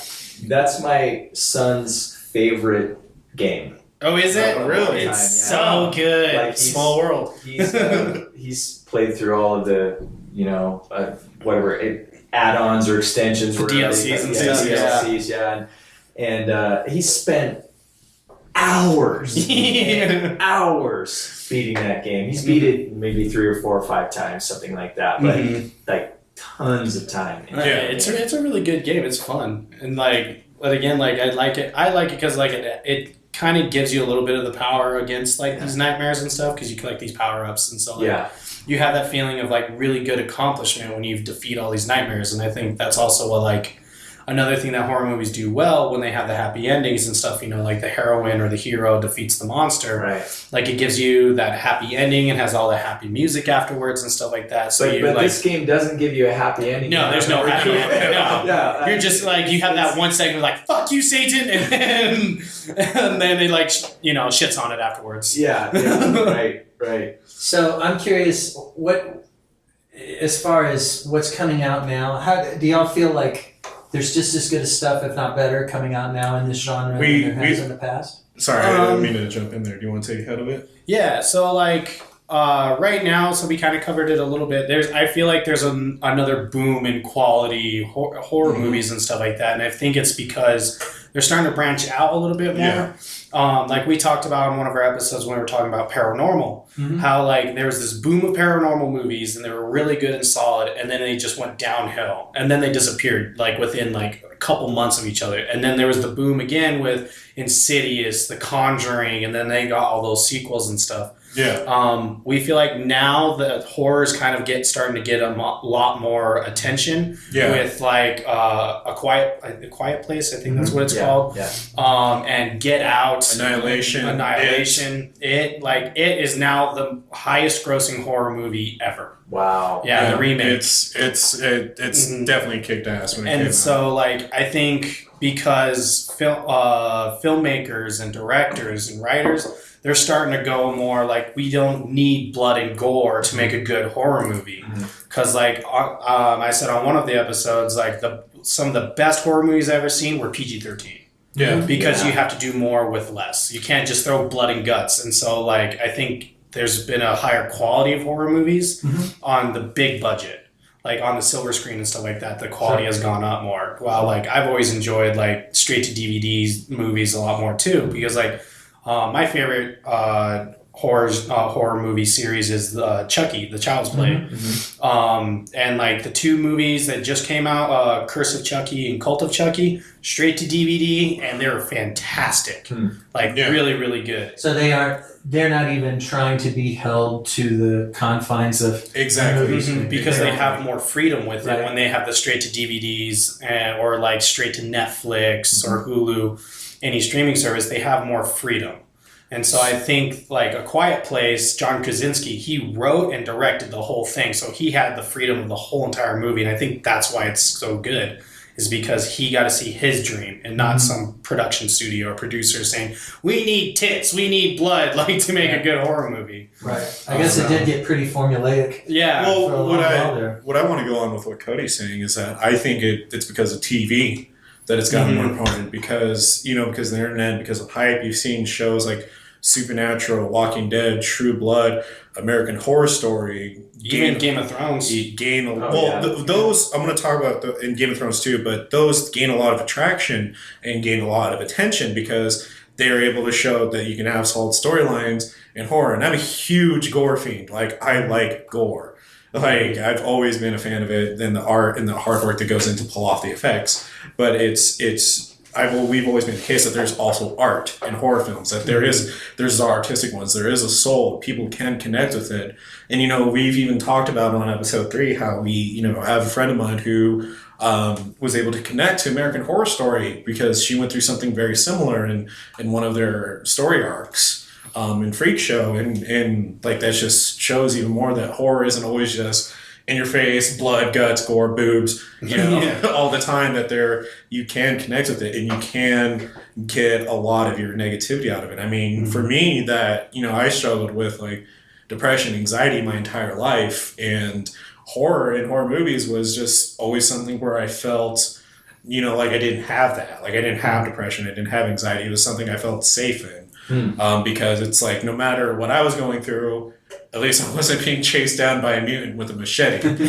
that's my son's favorite game. Oh, is it? Really? It's so good. Small world. He's played through all of the, add-ons or extensions. The DLCs and stuff. DLCs, and he spent hours, hours beating that game. He's beat it maybe 3 or 4 or 5 times, something like that. But tons of time. It's a really good game. It's fun, and but again, I like it. I like it because it kind of gives you a little bit of the power against these nightmares and stuff, because you collect these power ups, and so you have that feeling of really good accomplishment when you defeat all these nightmares. And I think that's also what another thing that horror movies do well when they have the happy endings and stuff, like the heroine or the hero defeats the monster. Right. It gives you that happy ending and has all the happy music afterwards and stuff like that. So but this game doesn't give you a happy ending. No, there's no happy ending. No. Yeah, you're just you have that one segment fuck you, Satan, and then it shits on it afterwards. Yeah, right. So I'm curious, as far as what's coming out now, how do y'all feel like there's just as good as stuff, if not better, coming out now in this genre than there has in the past? Sorry, I didn't mean to jump in there. Do you want to take head of it? Yeah, so like right now, so we kind of covered it a little bit. I feel like there's another boom in quality horror movies and stuff like that, and I think it's because they're starting to branch out a little bit more. Yeah. Like we talked about in one of our episodes when we were talking about paranormal, how like there was this boom of paranormal movies and they were really good and solid, and then they just went downhill, and then they disappeared like within like a couple months of each other, and then there was the boom again with Insidious, The Conjuring, and then they got all those sequels and stuff. Yeah. We feel like now the horror is kind of starting to get a lot more attention with like a quiet place. I think that's what it's called. Yeah. And Get Out, Annihilation. It is now the highest grossing horror movie ever. Wow. Yeah, the remake. It's definitely kicked ass when it came out. And so, like, I think because filmmakers and directors and writers, they're starting to go more like, we don't need blood and gore to make a good horror movie. Because, like, I said on one of the episodes, like, some of the best horror movies I've ever seen were PG-13. Yeah. Because you have to do more with less. You can't just throw blood and guts. And so, like, I think there's been a higher quality of horror movies on the big budget. Like, on the silver screen and stuff like that, the quality has gone up more. While, like, I've always enjoyed, like, straight-to-DVD movies a lot more, too. Because, like, my favorite horror movie series is Chucky, the Child's Play. And like the two movies that just came out, Curse of Chucky and Cult of Chucky, straight to DVD, and they're fantastic. Really, really good. So they're not even trying to be held to the confines of movies. Because they have more freedom with it when they have the straight to DVDs or like straight to Netflix or Hulu, any streaming service, they have more freedom. And so I think like A Quiet Place, John Krasinski, he wrote and directed the whole thing. So he had the freedom of the whole entire movie. And I think that's why it's so good, is because he got to see his dream and not some production studio or producer saying, we need tits, we need blood, like to make a good horror movie. Right. I guess it did get pretty formulaic. Yeah. Well, what I want to go on with what Cody's saying is that I think it's because of TV that it's gotten more important, because because of the internet, because of hype. You've seen shows like Supernatural, Walking Dead, True Blood, American Horror Story, even Game of Thrones. Those I'm going to talk about in Game of Thrones too, but those gain a lot of attraction and gain a lot of attention because they're able to show that you can have solid storylines in horror. And I'm a huge gore fiend. Like, I like gore. Like, I've always been a fan of it, and the art and the hard work that goes into pull off the effects. But we've always been the case that there's also art in horror films, that there's the artistic ones, there is a soul, people can connect with it. And, we've even talked about on episode 3 how we, have a friend of mine who was able to connect to American Horror Story because she went through something very similar in one of their story arcs. In Freak Show, and like that just shows even more that horror isn't always just in your face, blood, guts, gore, boobs, all the time. That you can connect with it and you can get a lot of your negativity out of it. I mean, for me, that I struggled with like depression, anxiety my entire life, and horror in horror movies was just always something where I felt like I didn't have that, like I didn't have depression, I didn't have anxiety. It was something I felt safe in. Because it's like no matter what I was going through, at least I wasn't being chased down by a mutant with a machete. And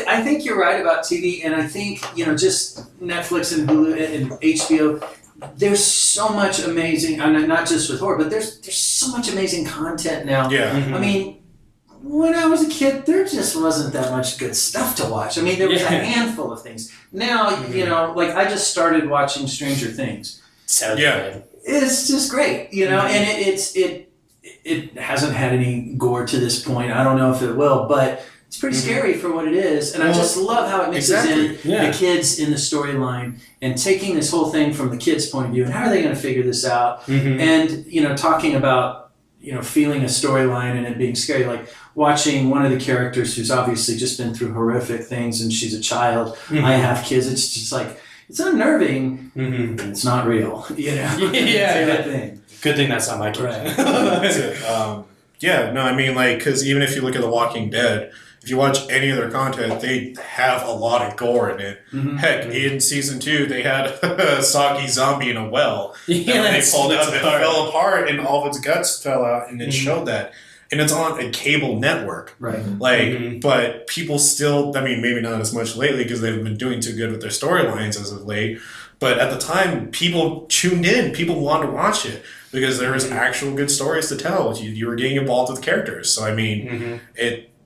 I think you're right about TV, and I think just Netflix and Hulu and HBO. There's so much amazing. Not just with horror, but there's so much amazing content now. Yeah. I mean, when I was a kid, there just wasn't that much good stuff to watch. I mean, there was a handful of things. Now, like I just started watching Stranger Things. So good. It's just great, and it hasn't had any gore to this point. I don't know if it will, but it's pretty scary for what it is. And I just love how it mixes in the kids in the storyline and taking this whole thing from the kids' point of view and how are they going to figure this out? And, talking about, feeling a storyline and it being scary, like watching one of the characters who's obviously just been through horrific things and she's a child. I have kids. It's just like, it's unnerving, and it's not real, It's a good thing. Good thing that's not my kid. Right. I mean, like, because even if you look at The Walking Dead, if you watch any of their content, they have a lot of gore in it. Mm-hmm. Heck, in season 2, they had a soggy zombie in a well. Yeah, and when they that pulled splits up, it apart. fell apart, and all of its guts fell out, and it Mhm. showed that. And it's on a cable network. Right. Like, but people still, I mean, maybe not as much lately because they've been doing too good with their storylines as of late. But at the time, people tuned in. People wanted to watch it because there was actual good stories to tell. You were getting involved with the characters. So, I mean,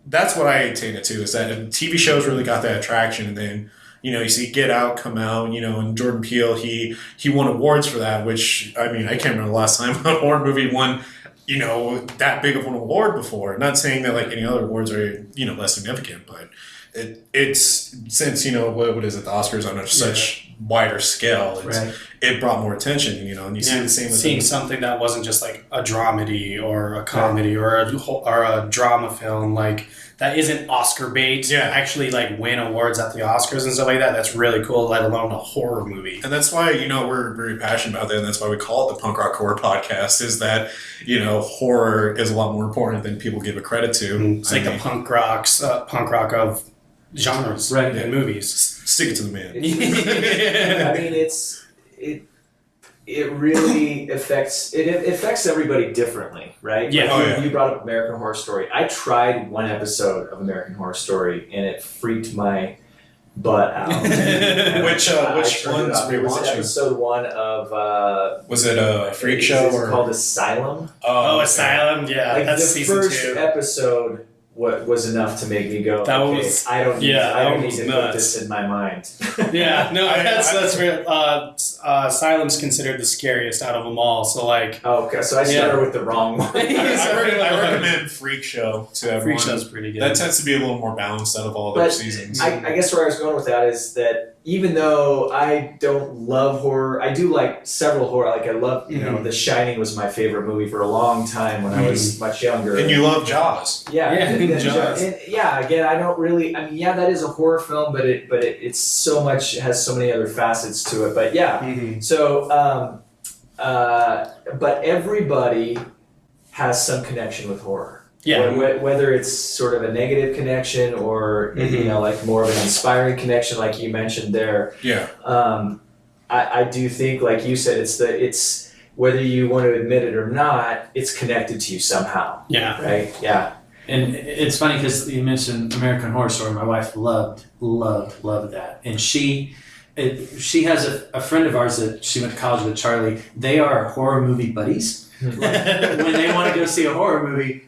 that's what I take it to, is that TV shows really got that attraction. And then, you know, you see Get Out come out, you know, and Jordan Peele, he won awards for that, which, I mean, I can't remember the last time a horror movie won, you know, that big of an award before. Not saying that, like, any other awards are, you know, less significant, but it's since, you know, what is it, the Oscars on such wider scale, it brought more attention, you know, and you see the same with seeing something that wasn't just like a dramedy or a comedy or a drama film, like that isn't Oscar bait, actually like win awards at the Oscars and stuff like that. That's really cool, let alone a horror movie. And that's why, you know, we're very passionate about that, and that's why we call it the Punk Rock Horror Podcast, is that, you know, horror is a lot more important than people give it credit to. It's like the punk rock of genres in movies. Stick it to the man. I mean, it really affects everybody differently, right? Yeah. Like you brought up American Horror Story. I tried one episode of American Horror Story and it freaked my butt out. Which ones were you It was watching? episode 1 of was it a freak show or called Asylum? Oh, Asylum, yeah, Like that's the season first 2. episode was enough to make me go, That okay, was- I don't need was to put nuts. this in my mind. Yeah, no, that's real. Asylum's considered the scariest out of them all. So like, Oh, okay, so I started with the wrong one. I recommend Freak Show to everyone. Freak Show's pretty good. That tends to be a little more balanced out of all their But seasons. I guess where I was going with that is that even though I don't love horror, I do like several horror. Like I love, you know, The Shining was my favorite movie for a long time when I was much younger. And you love Jaws. Jaws. And again, I don't really. I mean, that is a horror film, but it's so much, has so many other facets to it. But so but everybody has some connection with horror. Yeah. Whether it's sort of a negative connection or you know, like more of an inspiring connection, like you mentioned there. Yeah. I do think, like you said, it's whether you want to admit it or not, it's connected to you somehow. Yeah. Right. Yeah. And it's funny because you mentioned American Horror Story. My wife loved that, and she has a friend of ours that she went to college with, Charlie. They are horror movie buddies. Like, when they want to go see a horror movie,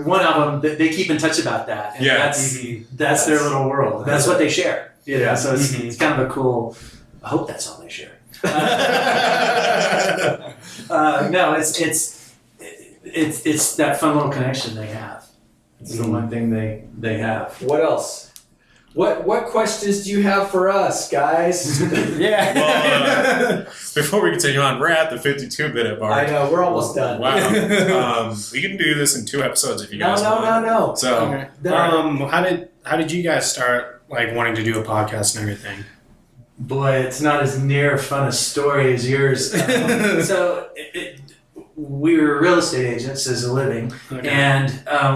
one of them, they keep in touch about that. And that's their little world. That's what they share. You know, so it's kind of a cool. I hope that's all they share. No, it's that fun little connection they have. It's the one thing they have. What else? What questions do you have for us, guys? Well, before we continue on, we're at the 52-minute mark. I know, we're almost done. Wow. We can do this in 2 episodes if you guys want. No. So, how did you guys start like wanting to do a podcast and everything? Boy, it's not as near fun a story as yours. We were real estate agents as a living, and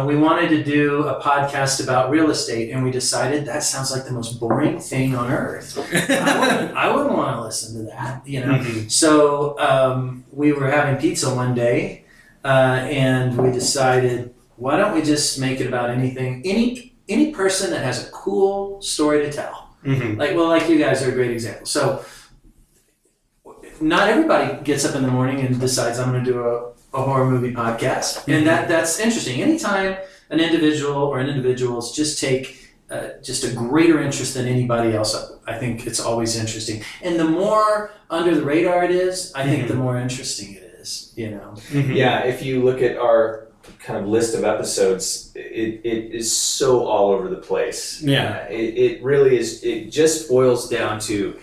we wanted to do a podcast about real estate, and we decided that sounds like the most boring thing on earth. I wouldn't want to listen to that, you know. So we were having pizza one day, and we decided, why don't we just make it about anything, any person that has a cool story to tell. Like you guys are a great example. So not everybody gets up in the morning and decides I'm going to do a horror movie podcast, and that's interesting. Anytime an individual or individuals just take just a greater interest than anybody else, I think it's always interesting. And the more under the radar it is, I think the more interesting it is. You know. Yeah, if you look at our kind of list of episodes, it is so all over the place. Yeah. It really is. It just boils down to,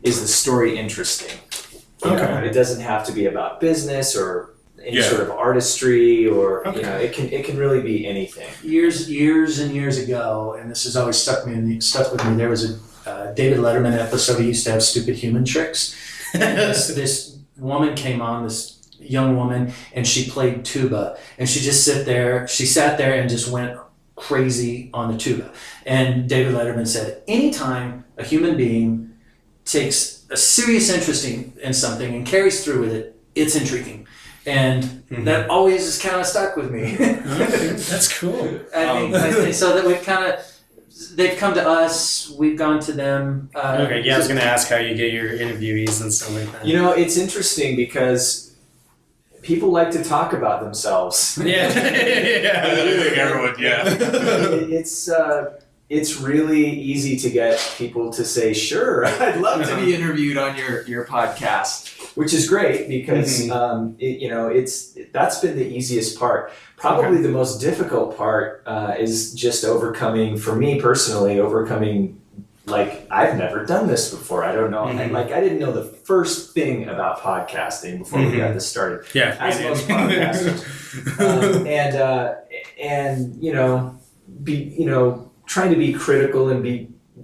is the story interesting? You know, it doesn't have to be about business or any sort of artistry, or you know, it can really be anything. Years and years ago, and this has always stuck with me. There was a David Letterman episode. He used to have stupid human tricks. And this woman came on, this young woman, and she played tuba, and she sat there and just went crazy on the tuba. And David Letterman said, anytime a human being takes a serious interest in something and carries through with it, it's intriguing. And that always is kind of stuck with me. That's cool. I think so that they've come to us, we've gone to them. Okay, yeah, I was going to ask how you get your interviewees and stuff like that. You know, it's interesting because people like to talk about themselves. Yeah. I think everyone, It's really easy to get people to say, sure, I'd love to be interviewed on your podcast, which is great because that's been the easiest part. Probably the most difficult part is just overcoming, for me personally, like, I've never done this before. I don't know. I didn't know the first thing about podcasting before we got this started. Yeah. As most podcasters. Trying to be critical and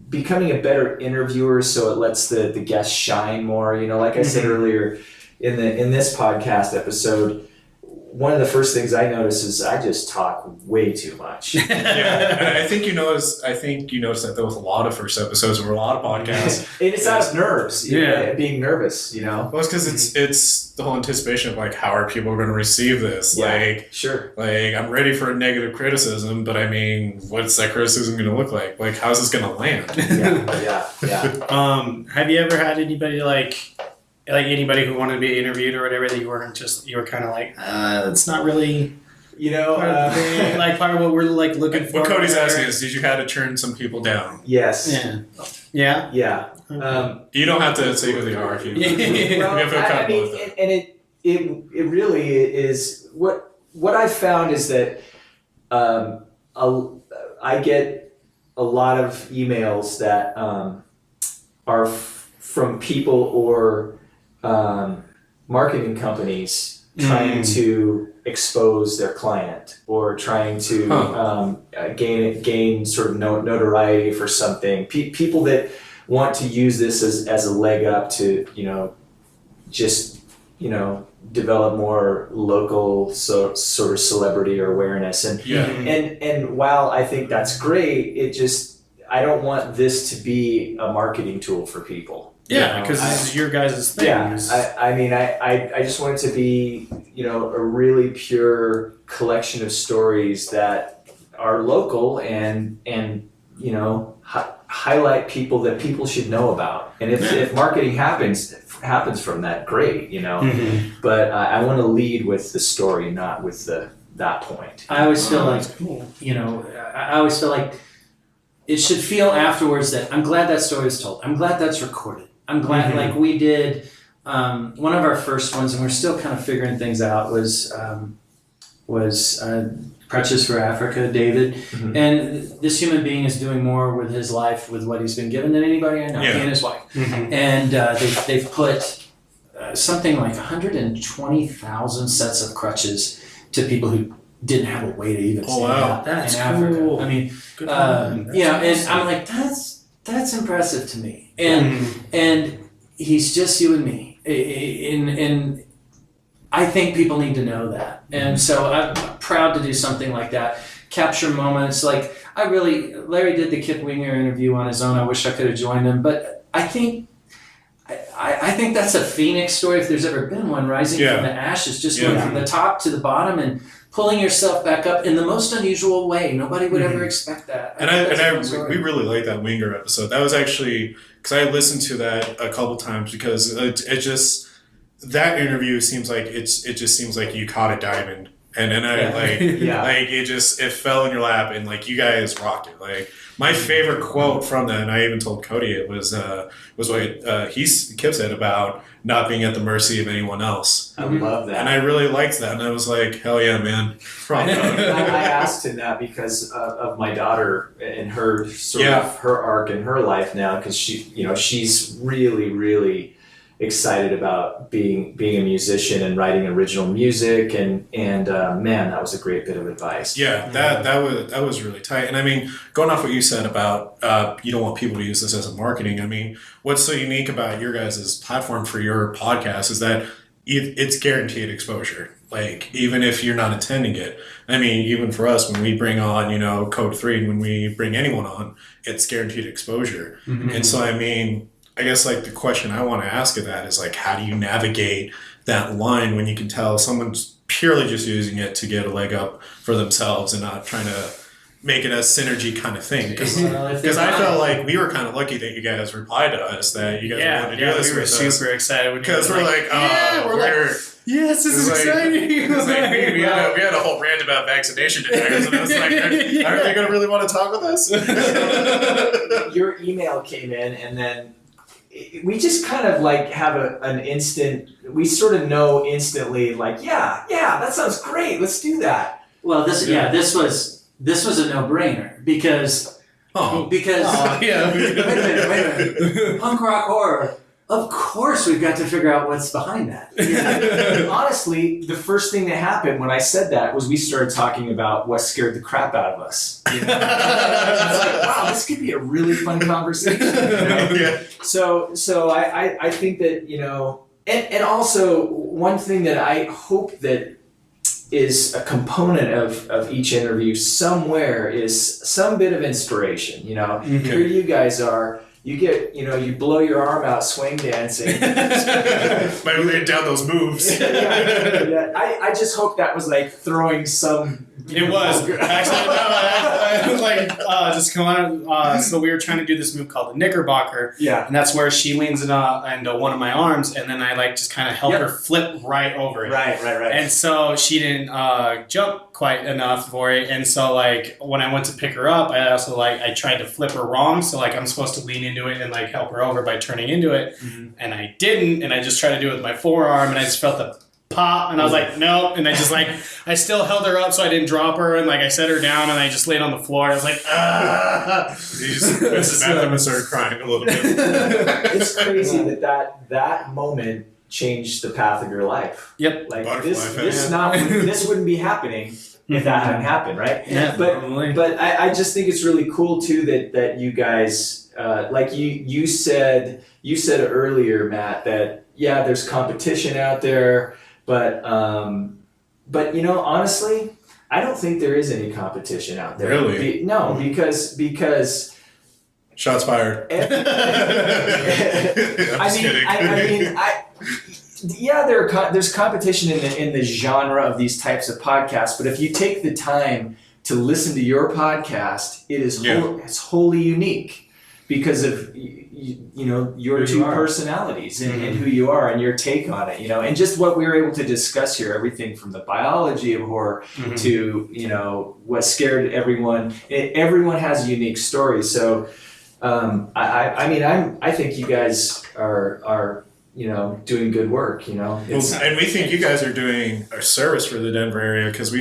becoming a better interviewer so it lets the guests shine more. Like I said earlier in this podcast episode, one of the first things I notice is I just talk way too much. Yeah, and I think you noticed that there was a lot of first episodes or a lot of podcasts. And it's out of nerves, being nervous, Well, it's because it's the whole anticipation of like, how are people going to receive this? Yeah, like, sure. Like, I'm ready for a negative criticism, but I mean, what's that criticism going to look like? Like, how's this going to land? Yeah. Have you ever had anybody like anybody who wanted to be interviewed or whatever that you were kind of like, it's not really part of the thing, like part of what we're like looking for. What Cody's asking is, did you have to turn some people down? Yes. Yeah. Okay. You don't have to say who they are if you. Well, you feel comfortable with that. And it really is what I've found is that I get a lot of emails that are from people or marketing companies trying to expose their client or trying to gain sort of notoriety for something. People that want to use this as a leg up to develop more local sort of celebrity or awareness. And while I think that's great, I don't want this to be a marketing tool for people. Yeah, because this is your guys' thing. Yeah, I just want it to be, a really pure collection of stories that are local and highlight people that people should know about. And if marketing happens from that, great, But I want to lead with the story, not with that point. I always feel like, I always feel like it should feel afterwards that I'm glad that story is told. I'm glad that's recorded. I'm glad, like we did, one of our first ones, and we're still kind of figuring things out, was Crutches for Africa, David. And this human being is doing more with his life, with what he's been given, than anybody I know, he and his wife. And they've put something like 120,000 sets of crutches to people who didn't have a way to even stand up in Africa. Cool. I mean, and I'm like, that's impressive to me. And he's just you and me. And I think people need to know that. And so I'm proud to do something like that. Capture moments. Like, Larry did the Kip Winger interview on his own. I wish I could have joined him. But I think that's a phoenix story, if there's ever been one, rising from the ashes, just going from the top to the bottom and pulling yourself back up in the most unusual way. Nobody would ever expect that. We really liked that Winger episode. That was actually, because I listened to that a couple times, because it just, that interview seems like it just seems like you caught a diamond. And then it fell in your lap, and like, you guys rocked it. Like, my favorite quote from that, and I even told Cody it, was what Kip said about not being at the mercy of anyone else. I love that. And I really liked that, and I was like, hell yeah, man. I asked him that because of my daughter and her sort of her arc in her life now, because she's really, really excited about being a musician and writing original music, and man, that was a great bit of advice. Yeah, that was really tight. And I mean, going off what you said about you don't want people to use this as a marketing, I mean, what's so unique about your guys' platform for your podcast is that it's guaranteed exposure. like, even if you're not attending it. I mean, even for us, when we bring on, Code 3, when we bring anyone on, it's guaranteed exposure. Mm-hmm. And so, I mean, I guess, like, the question I want to ask of that is, like, how do you navigate that line when you can tell someone's purely just using it to get a leg up for themselves and not trying to make it a synergy kind of thing? Because I felt like we were kind of lucky that you guys replied to us, that you guys wanted to do this we were with us. super excited. Because we're like, yes, this is exciting. We had a whole rant about vaccination deniers, and I was like, are they going to really want to talk with us? Your email came in, and then we just kind of like have an instant, we sort of know instantly, like, yeah, that sounds great. Let's do that. Well, this was a no-brainer because wait a minute. Punk rock horror. Of course, we've got to figure out what's behind that. Yeah. Honestly, the first thing that happened when I said that was we started talking about what scared the crap out of us. It's like, wow, this could be a really fun conversation. Yeah. So I think that, and also one thing that I hope that is a component of each interview somewhere is some bit of inspiration. Here you guys are. You get, you blow your arm out swing dancing. By laying down those moves. Yeah. I just hope that was like throwing some. It was. Actually, I was like, just come on. So we were trying to do this move called the Knickerbocker. Yeah. And that's where she leans into one of my arms, and then I like just kind of help her flip right over it. Right. And so she didn't jump quite enough for it. And so like when I went to pick her up, I also I tried to flip her wrong. So like I'm supposed to lean into it and like help her over by turning into it. Mm-hmm. And I didn't. And I just tried to do it with my forearm, and I just felt the pop, and I was like, nope. And I just I still held her up so I didn't drop her, and I set her down, and I just laid on the floor, and I was like, ah. You just went to the bathroom and started crying a little bit. It's crazy that moment changed the path of your life. Yep. This wouldn't be happening if that hadn't happened, right? Yeah. But I just think it's really cool too that you guys like you said earlier, Matt, that there's competition out there, but honestly, I don't think there is any competition out there. Really? Because shots fired. There's competition in the genre of these types of podcasts, but if you take the time to listen to your podcast, it's wholly unique because of your two personalities and who you are and your take on it, and just what we were able to discuss here, everything from the biology of horror to what scared everyone. Everyone has a unique story, so I think you guys are doing good work, and we think you guys are doing a service for the Denver area because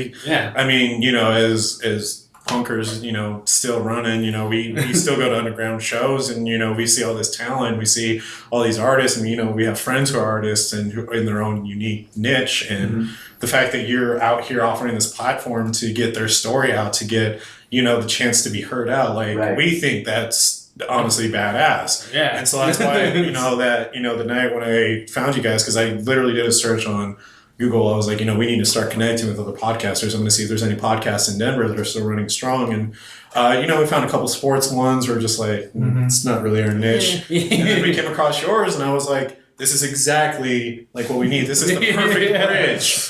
as punkers, still running, we still go to underground shows and, we see all this talent, we see all these artists and, we have friends who are artists and who are in their own unique niche. And the fact that you're out here offering this platform to get their story out, to get, the chance to be heard out, we think that's honestly badass. Yeah. And so that's why, the night when I found you guys, because I literally did a search on Google, I was like, we need to start connecting with other podcasters. I'm going to see if there's any podcasts in Denver that are still running strong. And, we found a couple sports ones where just it's not really our niche. And then we came across yours and I was like, this is exactly like what we need. This is the perfect bridge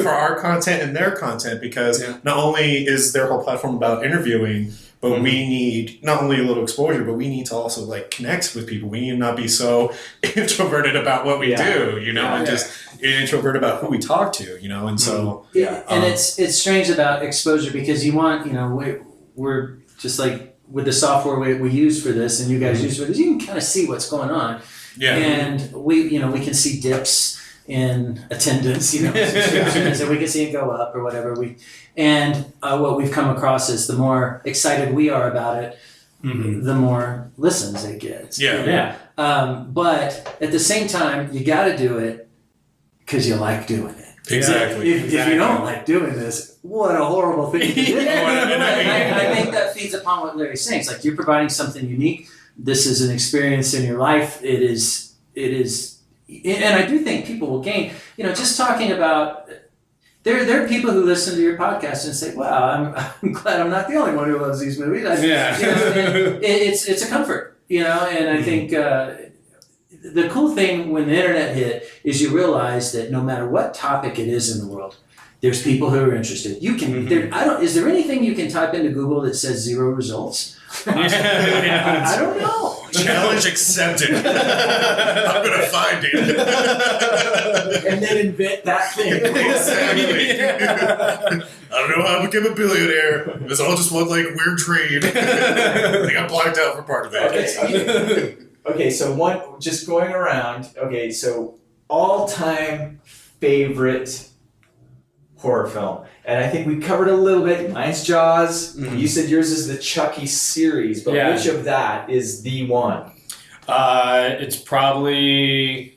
for our content and their content, because not only is their whole platform about interviewing, but we need not only a little exposure, but we need to also connect with people. We need to not be so introverted about what we do, and just introvert about who we talk to, and so. And it's strange about exposure because you want, we're just like with the software we use for this and you guys use for this, you can kind of see what's going on. Yeah. And we can see dips in attendance, subscriptions, and we can see it go up or whatever. What we've come across is the more excited we are about it, the more listens it gets. Yeah. But at the same time, you got to do it because you like doing it. Exactly. If you don't like doing this, what a horrible thing to do. And I think that feeds upon what Larry's saying. It's like you're providing something unique. This is an experience in your life. It is, and I do think people will gain, just talking about There are people who listen to your podcast and say, "Wow, I'm glad I'm not the only one who loves these movies." It's a comfort, And I think the cool thing when the internet hit is you realize that no matter what topic it is in the world, there's people who are interested. You can. Is there anything you can type into Google that says 0 results? I don't know. Challenge accepted. I'm gonna find it. And then invent that thing. Exactly. I don't know how I became a billionaire. It was all just one weird trade. I think I blacked out for part of it. Okay, so just going around. Okay, so all-time favorite horror film. And I think we covered a little bit. Mine's Jaws. Mm-hmm. You said yours is the Chucky series, but which of that is the one? It's probably...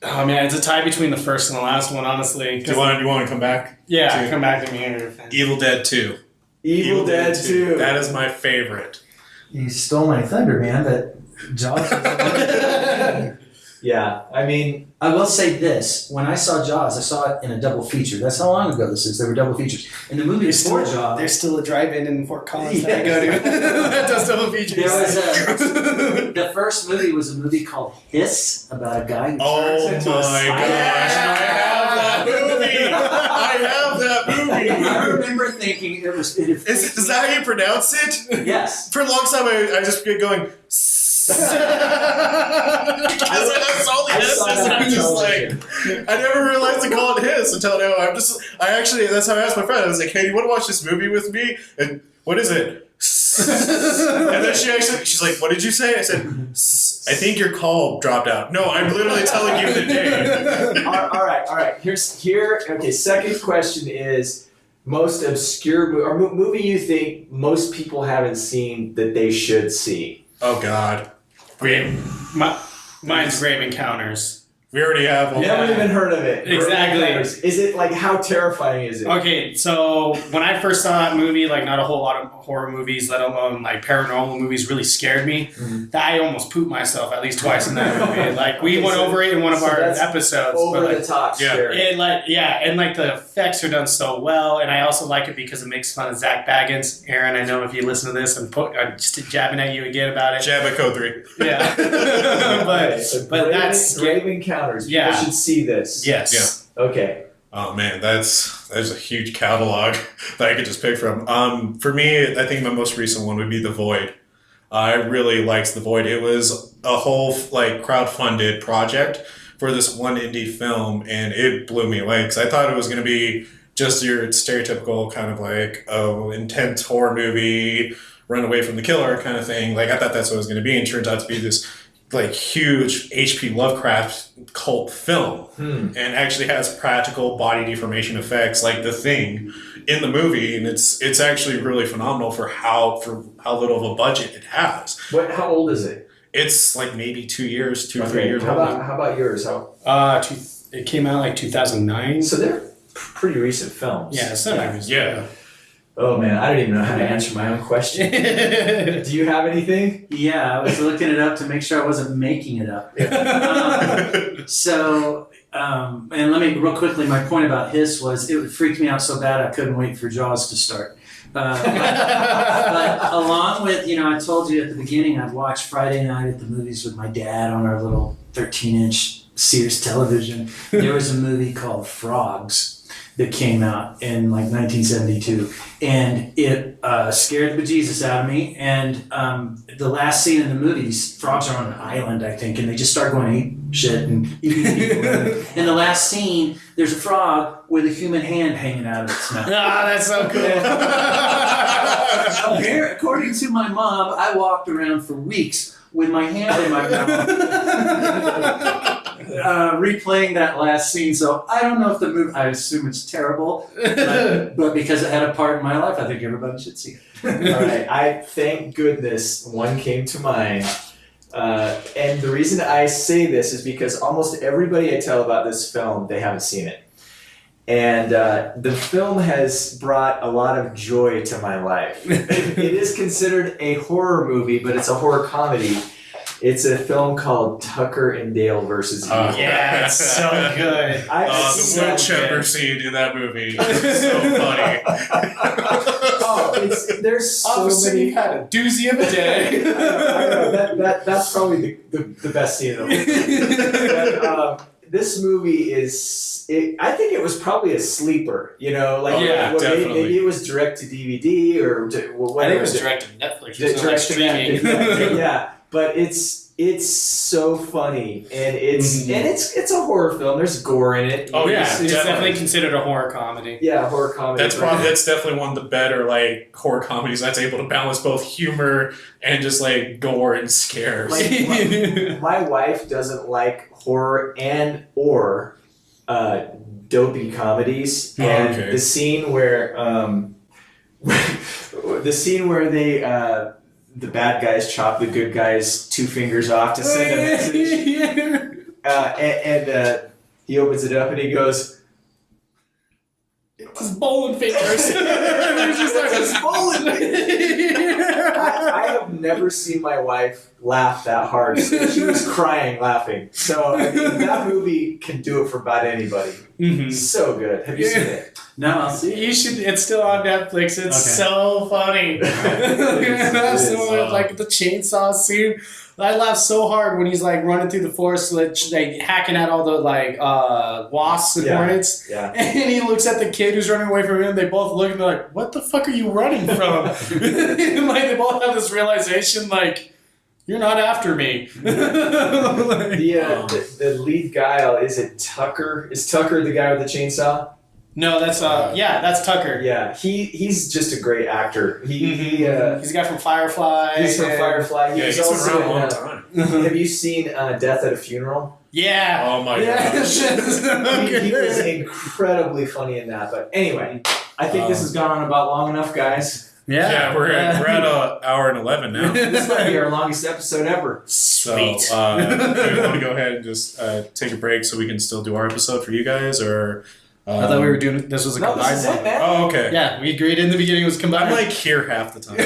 Oh man, it's a tie between the first and the last one, honestly. Do you want to come back? Yeah, come back to me here. Evil Dead 2. Evil Dead 2. That is my favorite. You stole my thunder, man, but Jaws was Yeah, I mean... I will say this. When I saw Jaws, I saw it in a double feature. That's how long ago this is. There were double features. In the movie before Jaws... There's still a drive-in in Fort Collins that I go to that does double features. There was the first movie was a movie called Hiss, about a guy who turns into a spider. I have that movie. I remember thinking it was... Is that how you pronounce it? Yes. For a long time, I just get going... Because that's all the hisses, and I'm just I never realized to call it hiss until now. That's how I asked my friend. I was like, hey, do you want to watch this movie with me? And what is it? And then she's like, what did you say? I said, I think your call dropped out. No, I'm literally telling you the name. All right. Okay, second question is most obscure movie you think most people haven't seen that they should see. Oh, God. Mine's Grave Encounters. We already have one. Never even heard of it. Exactly. Is it how terrifying is it? Okay, so when I first saw that movie, not a whole lot of horror movies, let alone paranormal movies, really scared me. Mm-hmm. I almost pooped myself at least twice in that movie. We went over it in one of our episodes. Over the top scary. And the effects are done so well, and I also like it because it makes fun of Zach Baggins. Aaron, I know if you listen to this, I'm just jabbing at you again about it. Jab at code 3. Yeah. but that's Grave Encounters. Yeah. People should see this. Yes. Yeah. Okay. Oh man, there's a huge catalog that I could just pick from. For me, I think my most recent one would be The Void. I really liked The Void. It was a whole crowdfunded project for this one indie film, and it blew me away because I thought it was going to be just your stereotypical kind of intense horror movie, run away from the killer kind of thing. I thought that's what it was going to be, and it turns out to be this huge H.P. Lovecraft cult film, and actually has practical body deformation effects like The Thing in the movie, and it's actually really phenomenal for how little of a budget it has. How old is it? It's maybe 2 years, 3 years old. How about yours? It came out 2009. So they're pretty recent films. Yeah, semi-recent. Yeah. Oh man, I don't even know how to answer my own question. Do you have anything? Yeah, I was looking it up to make sure I wasn't making it up. And let me, real quickly, my point about Hiss was it freaked me out so bad I couldn't wait for Jaws to start. But along with, I told you at the beginning, I'd watch Friday night at the movies with my dad on our little 13-inch Sears television. There was a movie called Frogs that came out in 1972, and it scared the bejesus out of me. And the last scene in the movie, these frogs are on an island, I think, and they just start going to eat shit and eating people. In the last scene, there's a frog with a human hand hanging out of its mouth. Ah, that's so cool. According to my mom, I walked around for weeks with my hand in my mouth. Replaying that last scene, so I don't know if the movie, I assume it's terrible, but because it had a part in my life, I think everybody should see it. All right, I thank goodness one came to mind, and the reason I say this is because almost everybody I tell about this film, they haven't seen it, and the film has brought a lot of joy to my life. It is considered a horror movie, but it's a horror comedy. It's a film called Tucker and Dale versus Evil. Yeah, it's so good. The wood chipper scene in that movie is so funny. There's so Obviously, many. you had a doozy of a day. I know. That's probably the best scene in the movie. But, this movie is. I think it was probably a sleeper. Definitely. Maybe it was direct to DVD or whatever. I think it was direct to Netflix. Direct to streaming. Netflix, yeah. But it's so funny and it's a horror film. There's gore in it. Oh, yeah. It's definitely considered a horror comedy. Yeah, horror comedy. That's definitely one of the better like horror comedies that's able to balance both humor and just like gore and scares. My wife doesn't like horror and or dopey comedies, and the scene where they the bad guys chop the good guys 2 fingers off to send a message, and he opens it up and he goes, His bowling fingers. His bowling I have never seen my wife laugh that hard. She was crying laughing. So I mean, that movie can do it for about anybody. Mm-hmm. So good. Have you seen it? No, I'll see. You should. It's still on Netflix. It's so funny. Like the chainsaw scene. I laughed so hard when he's like running through the forest, like hacking at all the like wasps and hornets. Yeah. And he looks at the kid who's running away from him. They both look and they're like, "What the fuck are you running from?" And, like they both have this realization, like, "You're not after me." The lead guy, is it Tucker? Is Tucker the guy with the chainsaw? No, that's that's Tucker. Yeah, he's just a great actor. He's a guy from Firefly. He's from Firefly. He's also been around a long time. Have you seen Death at a Funeral? Yeah. Oh my gosh. He was incredibly funny in that. But anyway, I think this has gone on about long enough, guys. Yeah, we're at an hour and 11 now. This might be our longest episode ever. Sweet. So, do we want to go ahead and just take a break so we can still do our episode for you guys, or? I thought we were doing this was a combined this is one. it, man. Oh, okay. Yeah, we agreed in the beginning it was combined. I'm like here half the time.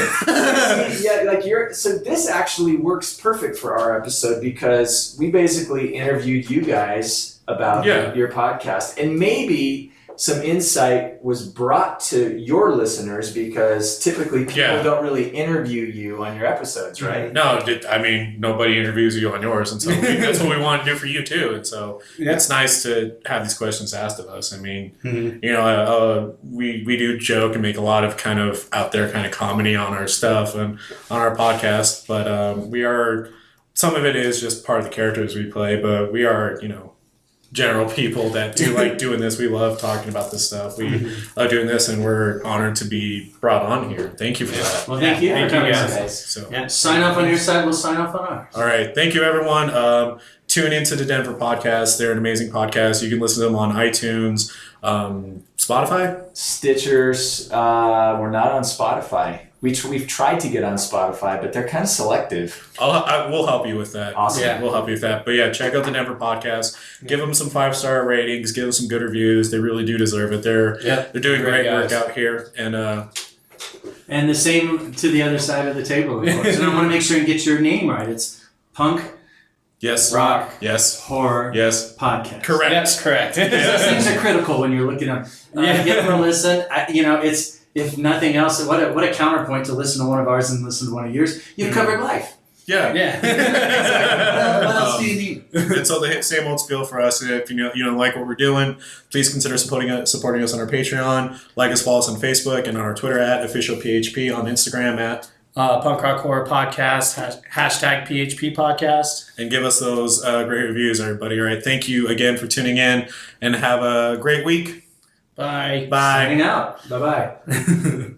So this actually works perfect for our episode because we basically interviewed you guys about your podcast, and maybe some insight was brought to your listeners because typically people don't really interview you on your episodes, right? No, I mean, nobody interviews you on yours, and so that's what we want to do for you too. And so it's nice to have these questions asked of us. I mean, we do joke and make a lot of kind of out there kind of comedy on our stuff and on our podcast, but we are, some of it is just part of the characters we play, but we are, general people that do like doing this. We love talking about this stuff. We love doing this, and we're honored to be brought on here. Thank you for that. Well, thank you. Thank you guys. So, sign off on your side. We'll sign off on ours. all right. Thank you, everyone. Tune into the Denver podcast. They're an amazing podcast. You can listen to them on iTunes, Spotify, Stitchers. We're not on Spotify. We've tried to get on Spotify, but they're kind of selective. We'll help you with that. Awesome. Yeah, we'll help you with that. But yeah, check out the Denver podcast. Give them some 5-star ratings. Give them some good reviews. They really do deserve it. They're doing great work out here. And the same to the other side of the table, of course. And I want to make sure you get your name right. It's Punk Rock Horror Podcast. Correct. Yes, correct. Those things are critical when you're looking at give them a listen. It's, if nothing else, what a counterpoint to listen to one of ours and listen to one of yours. You've covered life. Yeah. What else do you need? It's all the same old spiel for us. If you don't like what we're doing, please consider supporting us on our Patreon. Like us, follow us on Facebook, and on our Twitter at officialphp, on Instagram at Punk Rock Horror Podcast, hashtag PHP Podcast. And give us those great reviews, everybody. All right. Thank you again for tuning in, and have a great week. Bye. Bye. Signing out. Bye-bye.